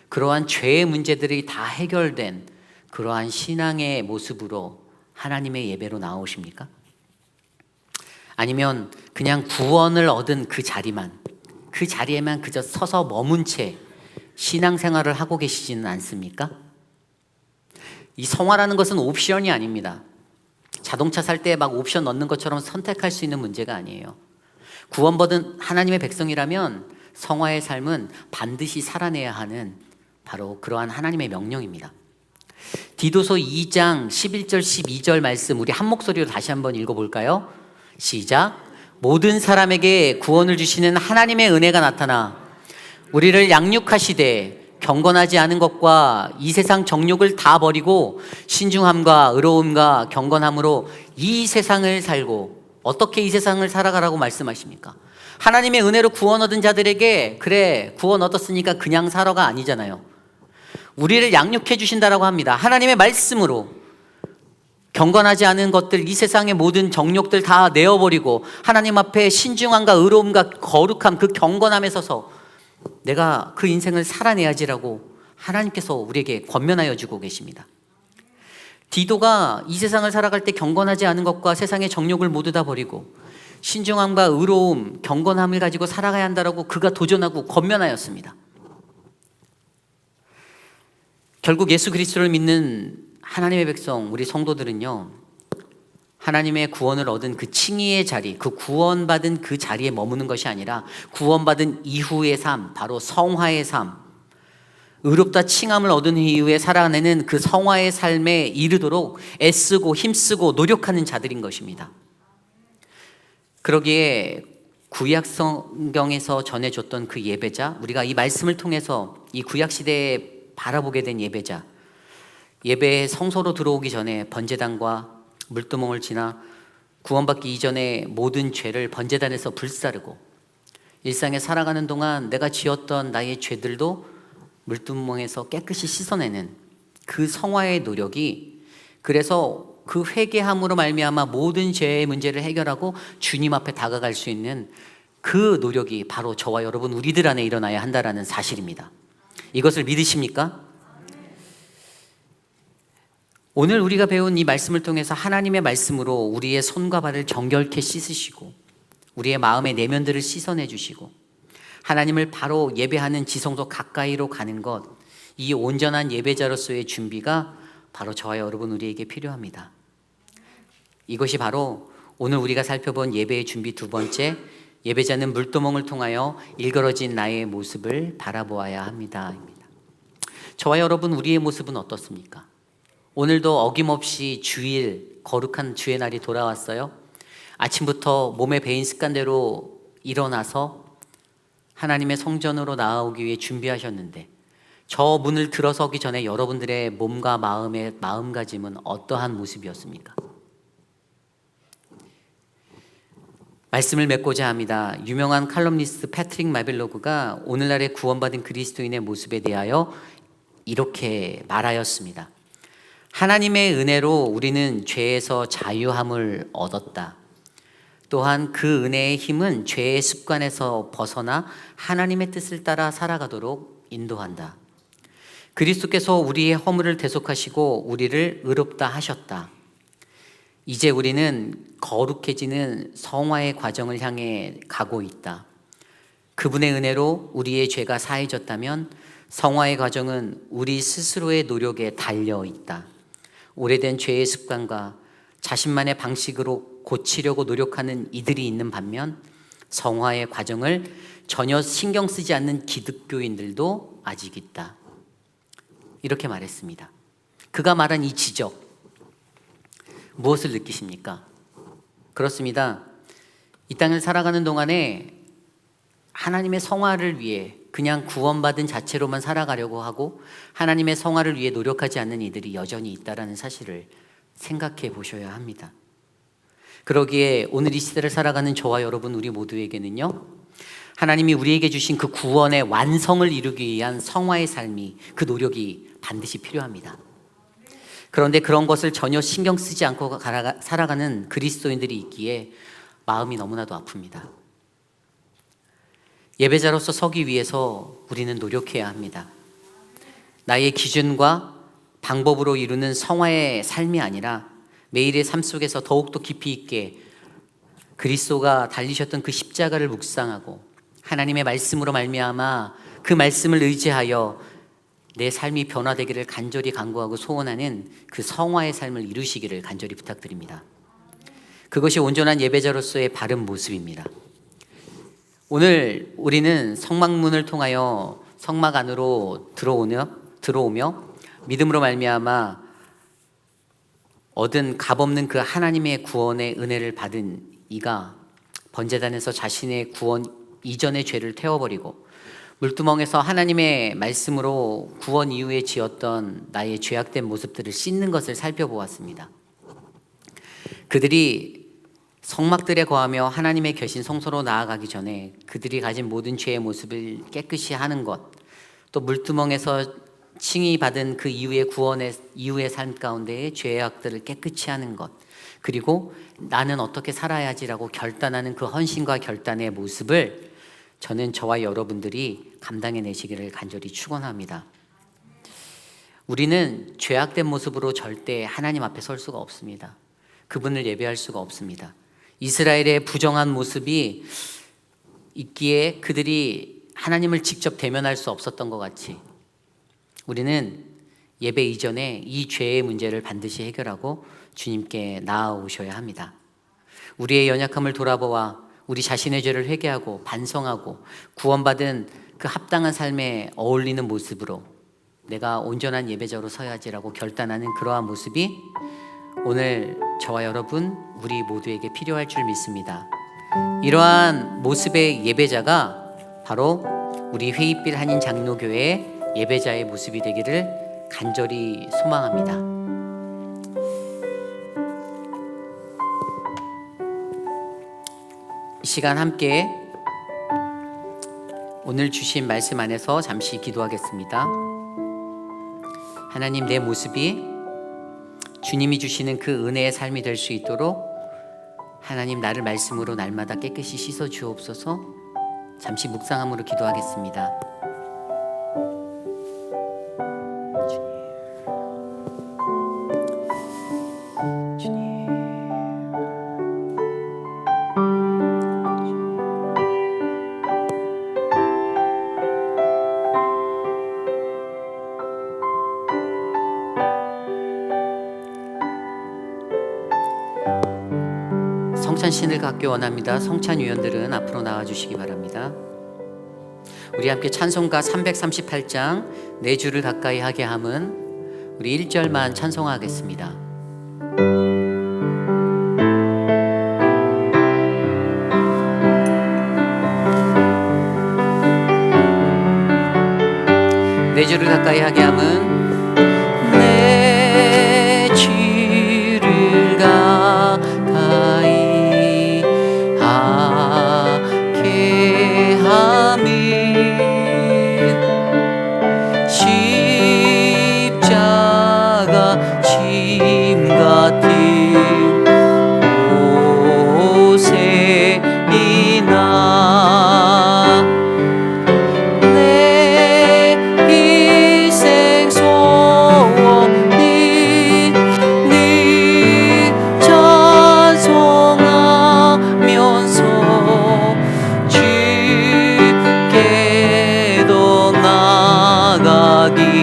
그러한 죄의 문제들이 다 해결된 그러한 신앙의 모습으로 하나님의 예배로 나오십니까? 아니면 그냥 구원을 얻은 그 자리에만 그저 서서 머문 채 신앙생활을 하고 계시지는 않습니까? 이 성화라는 것은 옵션이 아닙니다. 자동차 살 때 막 옵션 넣는 것처럼 선택할 수 있는 문제가 아니에요. 구원받은 하나님의 백성이라면 성화의 삶은 반드시 살아내야 하는 바로 그러한 하나님의 명령입니다. 디도서 2장 11절 12절 말씀 우리 한 목소리로 다시 한번 읽어볼까요? 시작. 모든 사람에게 구원을 주시는 하나님의 은혜가 나타나 우리를 양육하시되 경건하지 않은 것과 이 세상 정욕을 다 버리고 신중함과 의로움과 경건함으로 이 세상을 살고. 어떻게 이 세상을 살아가라고 말씀하십니까? 하나님의 은혜로 구원 얻은 자들에게 그래 구원 얻었으니까 그냥 살아가 아니잖아요. 우리를 양육해 주신다라고 합니다. 하나님의 말씀으로 경건하지 않은 것들, 이 세상의 모든 정욕들 다 내어버리고 하나님 앞에 신중함과 의로움과 거룩함, 그 경건함에 서서 내가 그 인생을 살아내야지라고 하나님께서 우리에게 권면하여 주고 계십니다. 디도가 이 세상을 살아갈 때 경건하지 않은 것과 세상의 정욕을 모두 다 버리고 신중함과 의로움, 경건함을 가지고 살아가야 한다라고 그가 도전하고 권면하였습니다. 결국 예수 그리스도를 믿는 하나님의 백성, 우리 성도들은요, 하나님의 구원을 얻은 그 칭의의 자리, 그 구원받은 그 자리에 머무는 것이 아니라 구원받은 이후의 삶, 바로 성화의 삶, 의롭다 칭함을 얻은 이후에 살아내는 그 성화의 삶에 이르도록 애쓰고 힘쓰고 노력하는 자들인 것입니다. 그러기에 구약 성경에서 전해줬던 그 예배자, 우리가 이 말씀을 통해서 이 구약 시대에 바라보게 된 예배자, 예배의 성소로 들어오기 전에 번제단과 물두멍을 지나 구원받기 이전에 모든 죄를 번제단에서 불사르고 일상에 살아가는 동안 내가 지었던 나의 죄들도 물두멍에서 깨끗이 씻어내는 그 성화의 노력이, 그래서 그 회개함으로 말미암아 모든 죄의 문제를 해결하고 주님 앞에 다가갈 수 있는 그 노력이 바로 저와 여러분 우리들 안에 일어나야 한다라는 사실입니다. 이것을 믿으십니까? 오늘 우리가 배운 이 말씀을 통해서 하나님의 말씀으로 우리의 손과 발을 정결케 씻으시고 우리의 마음의 내면들을 씻어내 주시고 하나님을 바로 예배하는 지성소 가까이로 가는 것, 이 온전한 예배자로서의 준비가 바로 저와 여러분 우리에게 필요합니다. 이것이 바로 오늘 우리가 살펴본 예배의 준비 두 번째, 예배자는 물두멍을 통하여 일그러진 나의 모습을 바라보아야 합니다. 저와 여러분 우리의 모습은 어떻습니까? 오늘도 어김없이 주일, 거룩한 주의 날이 돌아왔어요. 아침부터 몸에 배인 습관대로 일어나서 하나님의 성전으로 나아오기 위해 준비하셨는데 저 문을 들어서기 전에 여러분들의 몸과 마음의 마음가짐은 어떠한 모습이었습니까? 말씀을 맺고자 합니다. 유명한 칼럼니스트 패트릭 마빌로그가 오늘날의 구원받은 그리스도인의 모습에 대하여 이렇게 말하였습니다. 하나님의 은혜로 우리는 죄에서 자유함을 얻었다. 또한 그 은혜의 힘은 죄의 습관에서 벗어나 하나님의 뜻을 따라 살아가도록 인도한다. 그리스도께서 우리의 허물을 대속하시고 우리를 의롭다 하셨다. 이제 우리는 거룩해지는 성화의 과정을 향해 가고 있다. 그분의 은혜로 우리의 죄가 사해졌다면 성화의 과정은 우리 스스로의 노력에 달려 있다. 오래된 죄의 습관과 자신만의 방식으로 고치려고 노력하는 이들이 있는 반면 성화의 과정을 전혀 신경 쓰지 않는 기독교인들도 아직 있다. 이렇게 말했습니다. 그가 말한 이 지적, 무엇을 느끼십니까? 그렇습니다. 이 땅을 살아가는 동안에 하나님의 성화를 위해 그냥 구원받은 자체로만 살아가려고 하고 하나님의 성화를 위해 노력하지 않는 이들이 여전히 있다는 사실을 생각해 보셔야 합니다. 그러기에 오늘 이 시대를 살아가는 저와 여러분 우리 모두에게는요, 하나님이 우리에게 주신 그 구원의 완성을 이루기 위한 성화의 삶이, 그 노력이 반드시 필요합니다. 그런데 그런 것을 전혀 신경 쓰지 않고 살아가는 그리스도인들이 있기에 마음이 너무나도 아픕니다. 예배자로서 서기 위해서 우리는 노력해야 합니다. 나의 기준과 방법으로 이루는 성화의 삶이 아니라 매일의 삶 속에서 더욱더 깊이 있게 그리스도가 달리셨던 그 십자가를 묵상하고 하나님의 말씀으로 말미암아 그 말씀을 의지하여 내 삶이 변화되기를 간절히 간구하고 소원하는 그 성화의 삶을 이루시기를 간절히 부탁드립니다. 그것이 온전한 예배자로서의 바른 모습입니다. 오늘 우리는 성막문을 통하여 성막 안으로 들어오며 믿음으로 말미암아 얻은 값없는 그 하나님의 구원의 은혜를 받은 이가 번제단에서 자신의 구원 이전의 죄를 태워버리고 물두멍에서 하나님의 말씀으로 구원 이후에 지었던 나의 죄악된 모습들을 씻는 것을 살펴보았습니다. 그들이 성막들에 거하며 하나님의 계신 성소로 나아가기 전에 그들이 가진 모든 죄의 모습을 깨끗이 하는 것, 또 물두멍에서 칭의 받은 그 이후의 구원의 이후의 삶 가운데의 죄악들을 깨끗이 하는 것, 그리고 나는 어떻게 살아야지라고 결단하는 그 헌신과 결단의 모습을 저는 저와 여러분들이 감당해내시기를 간절히 축원합니다. 우리는 죄악된 모습으로 절대 하나님 앞에 설 수가 없습니다. 그분을 예배할 수가 없습니다. 이스라엘의 부정한 모습이 있기에 그들이 하나님을 직접 대면할 수 없었던 것 같이 우리는 예배 이전에 이 죄의 문제를 반드시 해결하고 주님께 나아오셔야 합니다. 우리의 연약함을 돌아보아 우리 자신의 죄를 회개하고 반성하고 구원받은 그 합당한 삶에 어울리는 모습으로 내가 온전한 예배자로 서야지라고 결단하는 그러한 모습이 오늘 저와 여러분 우리 모두에게 필요할 줄 믿습니다. 이러한 모습의 예배자가 바로 우리 회의빌 한인 장로교회의 예배자의 모습이 되기를 간절히 소망합니다. 이 시간 함께 오늘 주신 말씀 안에서 잠시 기도하겠습니다. 하나님, 내 모습이 주님이 주시는 그 은혜의 삶이 될 수 있도록 하나님, 나를 말씀으로 날마다 깨끗이 씻어 주옵소서. 잠시 묵상함으로 기도하겠습니다. 성찬신을 갖기 원합니다. 성찬위원들은 앞으로 나와주시기 바랍니다. 우리 함께 찬송가 338장 내 주를 가까이 하게 함은 우리 1절만 찬송하겠습니다. 내 주를 가까이 하게 함은 내 주를 가까이 하게 함은 십자가 짐 같은 곳에 이나 내 일생 소원이 늘 찬송하면서 주께도 나가기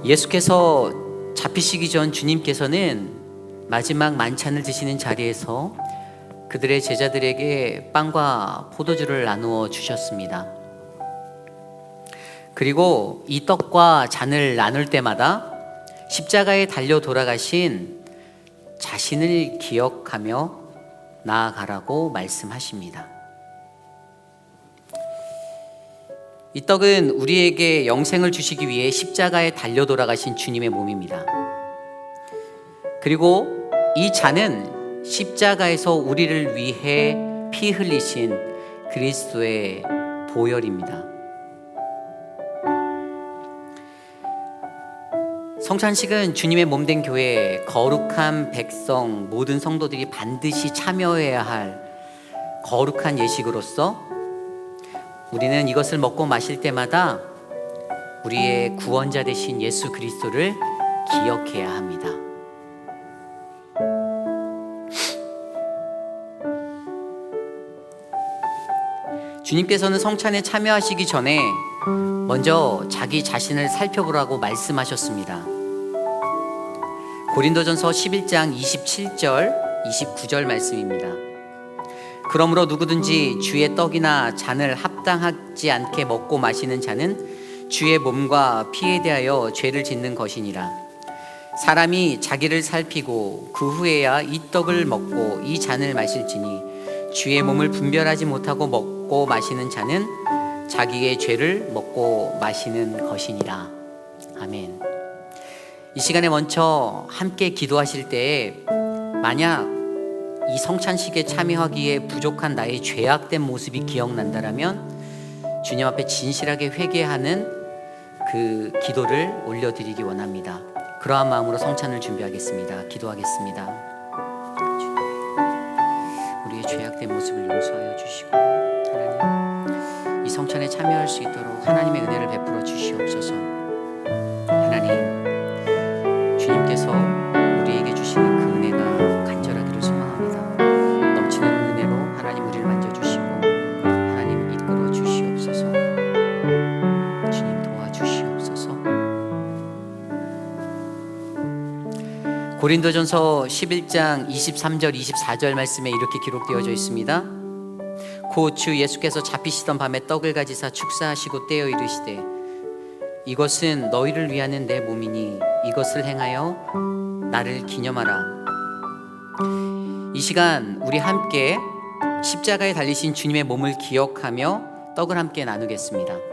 예수께서 잡히시기 전 주님께서는 마지막 만찬을 드시는 자리에서 그들의 제자들에게 빵과 포도주를 나누어 주셨습니다. 그리고 이 떡과 잔을 나눌 때마다 십자가에 달려 돌아가신 자신을 기억하며 나아가라고 말씀하십니다. 이 떡은 우리에게 영생을 주시기 위해 십자가에 달려 돌아가신 주님의 몸입니다. 그리고 이 잔은 십자가에서 우리를 위해 피 흘리신 그리스도의 보혈입니다. 성찬식은 주님의 몸된 교회, 거룩한 백성, 모든 성도들이 반드시 참여해야 할 거룩한 예식으로서 우리는 이것을 먹고 마실 때마다 우리의 구원자 되신 예수 그리스도를 기억해야 합니다. 주님께서는 성찬에 참여하시기 전에 먼저 자기 자신을 살펴보라고 말씀하셨습니다. 고린도전서 11장 27절, 29절 말씀입니다. 그러므로 누구든지 주의 떡이나 잔을 합당하지 않게 먹고 마시는 자는 주의 몸과 피에 대하여 죄를 짓는 것이니라. 사람이 자기를 살피고 그 후에야 이 떡을 먹고 이 잔을 마실지니 주의 몸을 분별하지 못하고 먹고 마시는 자는 자기의 죄를 먹고 마시는 것이니라. 아멘. 이 시간에 먼저 함께 기도하실 때에 만약 이 성찬식에 참여하기에 부족한 나의 죄악된 모습이 기억난다라면 주님 앞에 진실하게 회개하는 그 기도를 올려드리기 원합니다. 그러한 마음으로 성찬을 준비하겠습니다. 기도하겠습니다. 우리의 죄악된 모습을 용서하여 주시고 하나님, 이 성찬에 참여할 수 있도록 하나님의 은혜를 베풀어 주시옵소서. 하나님, 주님께서 우리에게 주시는 그 은혜가 간절하기를 소망합니다. 넘치는 은혜로 하나님 우리를 만져주시고 하나님 이끌어 주시옵소서. 주님 도와주시옵소서. 고린도전서 11장 23절 24절 말씀에 이렇게 기록되어져 있습니다. 곧 주 예수께서 잡히시던 밤에 떡을 가지사 축사하시고 떼어 이르시되 이것은 너희를 위하는 내 몸이니 이것을 행하여 나를 기념하라. 이 시간 우리 함께 십자가에 달리신 주님의 몸을 기억하며 떡을 함께 나누겠습니다.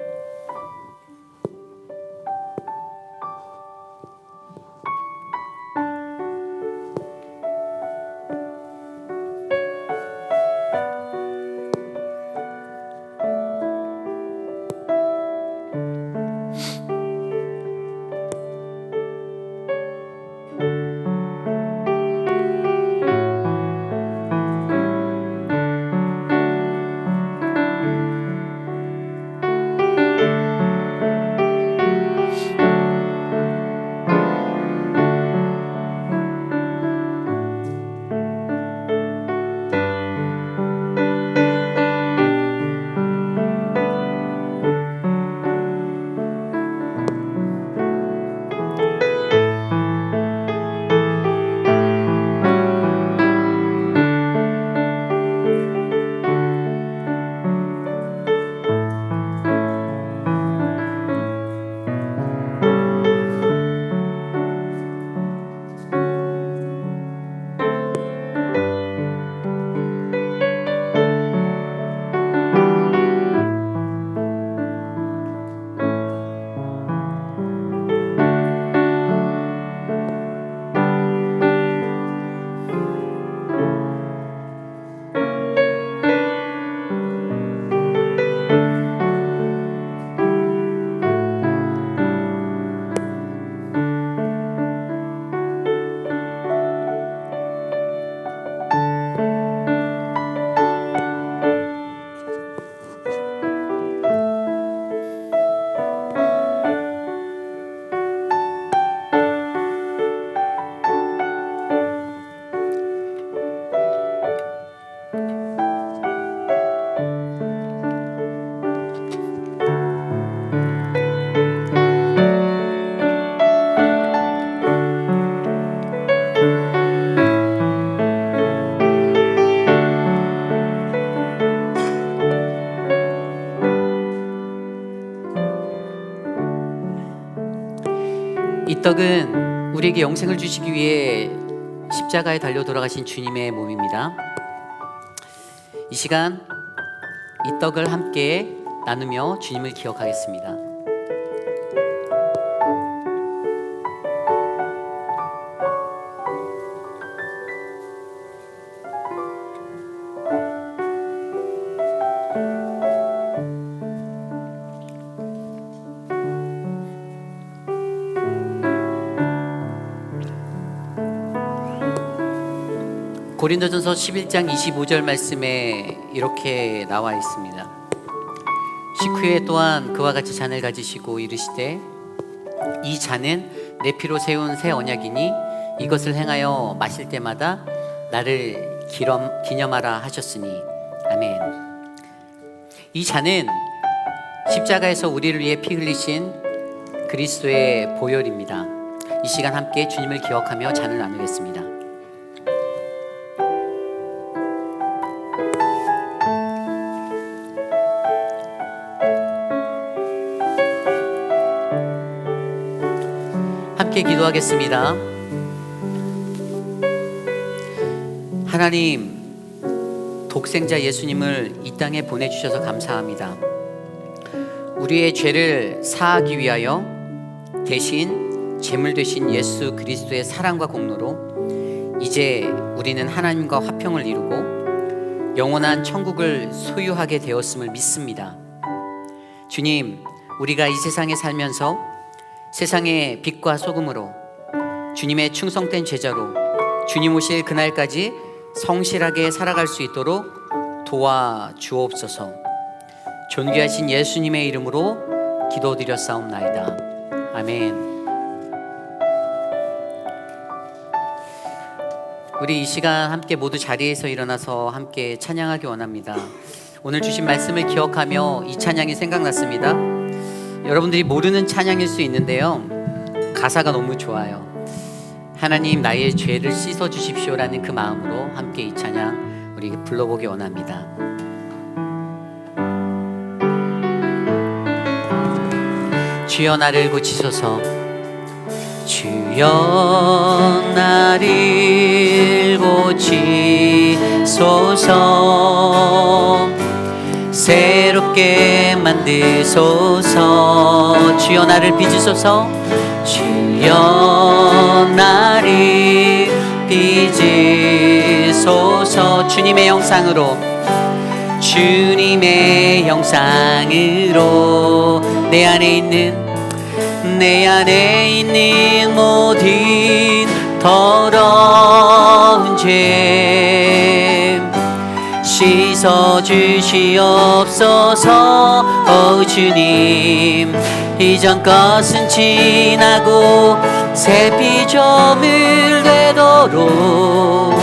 이 떡은 우리에게 영생을 주시기 위해 십자가에 달려 돌아가신 주님의 몸입니다. 이 시간 이 떡을 함께 나누며 주님을 기억하겠습니다. 고린도전서 11장 25절 말씀에 이렇게 나와 있습니다. 식후에 또한 그와 같이 잔을 가지시고 이르시되 이 잔은 내 피로 세운 새 언약이니 이것을 행하여 마실 때마다 나를 기념하라 하셨으니 아멘. 이 잔은 십자가에서 우리를 위해 피 흘리신 그리스도의 보혈입니다. 이 시간 함께 주님을 기억하며 잔을 나누겠습니다. 함께 기도하겠습니다. 하나님, 독생자 예수님을 이 땅에 보내주셔서 감사합니다. 우리의 죄를 사하기 위하여 대신 제물 되신 예수 그리스도의 사랑과 공로로 이제 우리는 하나님과 화평을 이루고 영원한 천국을 소유하게 되었음을 믿습니다. 주님, 우리가 이 세상에 살면서 세상의 빛과 소금으로 주님의 충성된 제자로 주님 오실 그날까지 성실하게 살아갈 수 있도록 도와주옵소서. 존귀하신 예수님의 이름으로 기도드렸사옵나이다. 아멘. 우리 이 시간 함께 모두 자리에서 일어나서 함께 찬양하기 원합니다. 오늘 주신 말씀을 기억하며 이 찬양이 생각났습니다. 여러분들이 모르는 찬양일 수 있는데요, 가사가 너무 좋아요. 하나님 나의 죄를 씻어 주십시오라는 그 마음으로 함께 이 찬양 우리 불러보기 원합니다. 주여 나를 고치소서, 주여 나를 고치소서, 새롭게 만드소서. 주여 나를 빚으소서, 주여 나를 빚으소서. 주님의 형상으로, 주님의 형상으로 내 안에 있는 모든 더러운 죄 씻어 주시옵소서. 주님, 이전 것은 지나고 새 피조물 되도록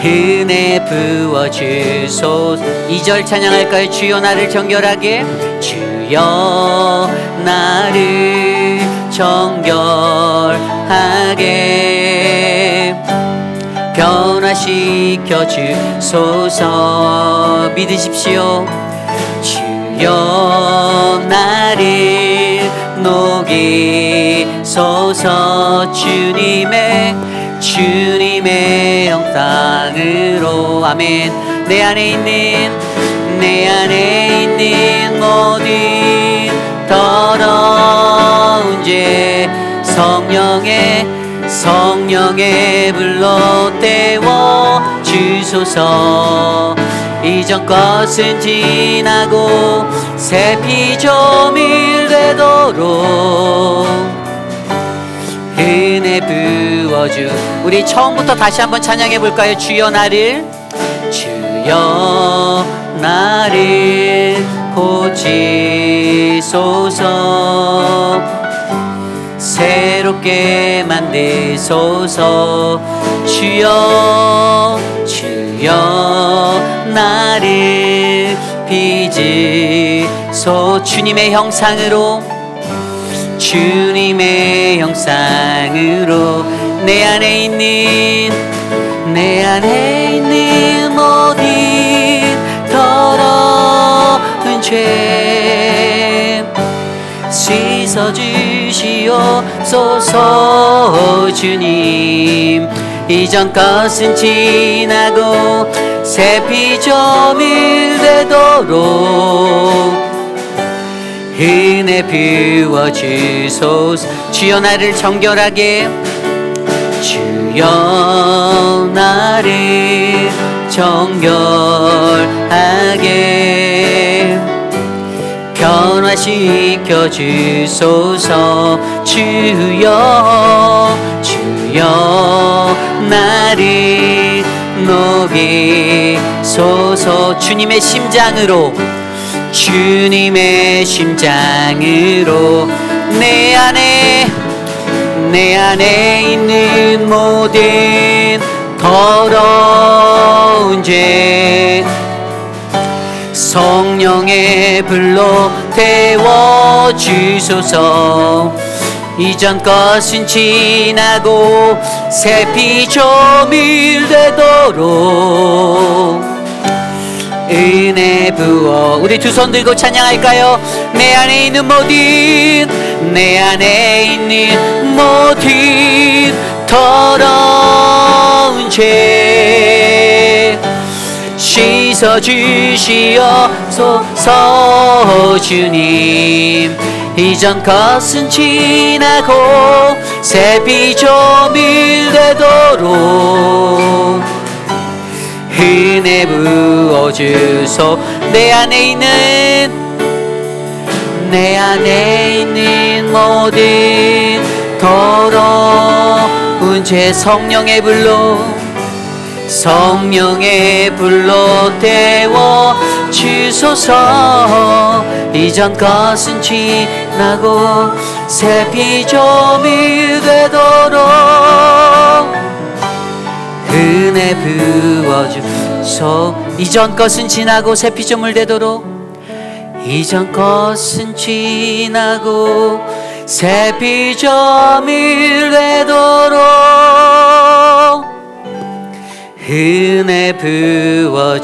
은혜 부어주소서. 2절 찬양할까요? 주여 나를 정결하게, 주여 나를 정결하게 변화시켜 주소서. 믿으십시오. 주여 나를 녹이소서. 주님의 형상으로. 아멘. 내 안에 있는 모든 더러운 죄 성령의 불로 때워 주소서. 이전 것은 지나고 새 피조물 되도록 은혜 부어주. 우리 처음부터 다시 한번 찬양해 볼까요? 주여 나를 고치소서, 새롭게 만드소서. 주여 나를 빚으소서. 주님의 형상으로 내 안에 있는 모든 더러운 죄 씻어 주시옵소서. 주님, 이전 것은 지나고 새 피조물 되도록 은혜 부어주소서. 주여 나를 정결하게, 주여 나를 정결하게 변화시켜 주소서. 주여 나를 녹이소서. 주님의 심장으로, 주님의 심장으로 내 안에 있는 모든 더러운 죄 성령의 불로 태워주소서. 이전 것은 지나고 새 피조물 되도록 은혜 부어. 우리 두 손 들고 찬양할까요? 내 안에 있는 모든 더러운 죄 씻어주시옵소서. 주님, 이전 것은 지나고 새 피조물 되도록 은혜 부어주소. 내 안에 있는 모든 더러운 죄 성령의 불로 태워 주소서. 이전 것은 지나고 새 피조물 되도록 은혜 부어주소. 이전 것은 지나고 새 피조물 되도록, 이전 것은 지나고 새 피조물 되도록 은혜 부어주소서.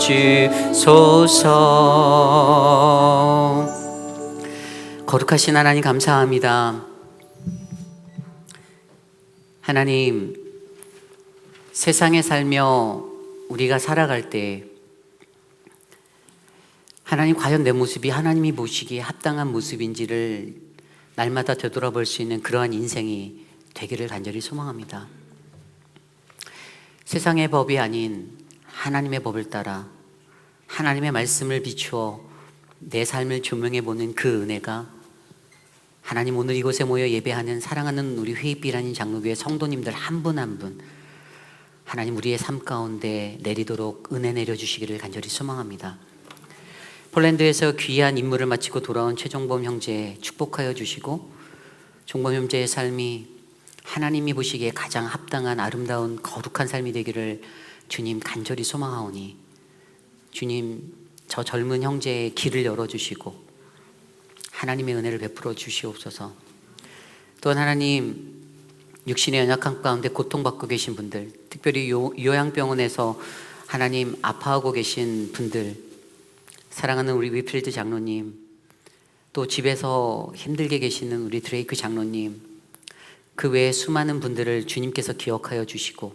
거룩하신 하나님 감사합니다. 하나님, 세상에 살며 우리가 살아갈 때 하나님, 과연 내 모습이 하나님이 보시기에 합당한 모습인지를 날마다 되돌아볼 수 있는 그러한 인생이 되기를 간절히 소망합니다. 세상의 법이 아닌 하나님의 법을 따라 하나님의 말씀을 비추어 내 삶을 조명해 보는 그 은혜가 하나님, 오늘 이곳에 모여 예배하는 사랑하는 우리 회입비라는 장로교회 성도님들 한 분 한 분 하나님, 우리의 삶 가운데 내리도록 은혜 내려주시기를 간절히 소망합니다. 폴란드에서 귀한 임무를 마치고 돌아온 최종범 형제 축복하여 주시고, 종범 형제의 삶이 하나님이 보시기에 가장 합당한 아름다운 거룩한 삶이 되기를 주님 간절히 소망하오니, 주님, 저 젊은 형제의 길을 열어주시고 하나님의 은혜를 베풀어 주시옵소서. 또한 하나님, 육신의 연약함 가운데 고통받고 계신 분들, 특별히 요양병원에서 하나님 아파하고 계신 분들, 사랑하는 우리 위필드 장로님, 또 집에서 힘들게 계시는 우리 드레이크 장로님, 그 외에 수많은 분들을 주님께서 기억하여 주시고,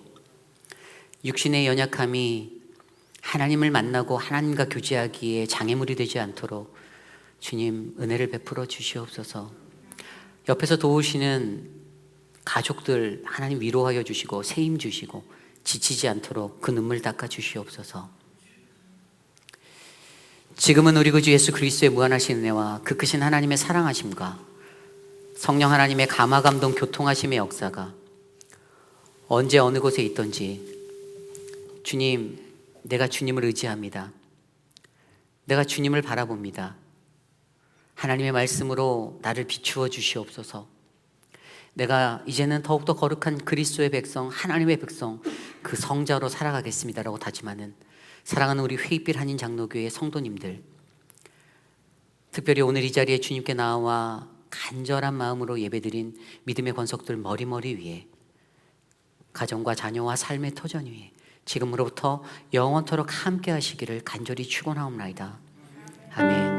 육신의 연약함이 하나님을 만나고 하나님과 교제하기에 장애물이 되지 않도록 주님 은혜를 베풀어 주시옵소서. 옆에서 도우시는 가족들 하나님 위로하여 주시고 새 힘 주시고 지치지 않도록 그 눈물 닦아 주시옵소서. 지금은 우리 구주 예수 그리스도의 무한하신 은혜와 그 크신 하나님의 사랑하심과 성령 하나님의 감화 감동 교통하심의 역사가 언제 어느 곳에 있던지, 주님, 내가 주님을 의지합니다. 내가 주님을 바라봅니다. 하나님의 말씀으로 나를 비추어 주시옵소서. 내가 이제는 더욱더 거룩한 그리스도의 백성, 하나님의 백성, 그 성자로 살아가겠습니다라고 다짐하는 사랑하는 우리 회입빌 한인 장로교회 성도님들, 특별히 오늘 이 자리에 주님께 나와 간절한 마음으로 예배드린 믿음의 권속들 머리머리 위에, 가정과 자녀와 삶의 터전 위에 지금으로부터 영원토록 함께 하시기를 간절히 축원하옵나이다. 아멘.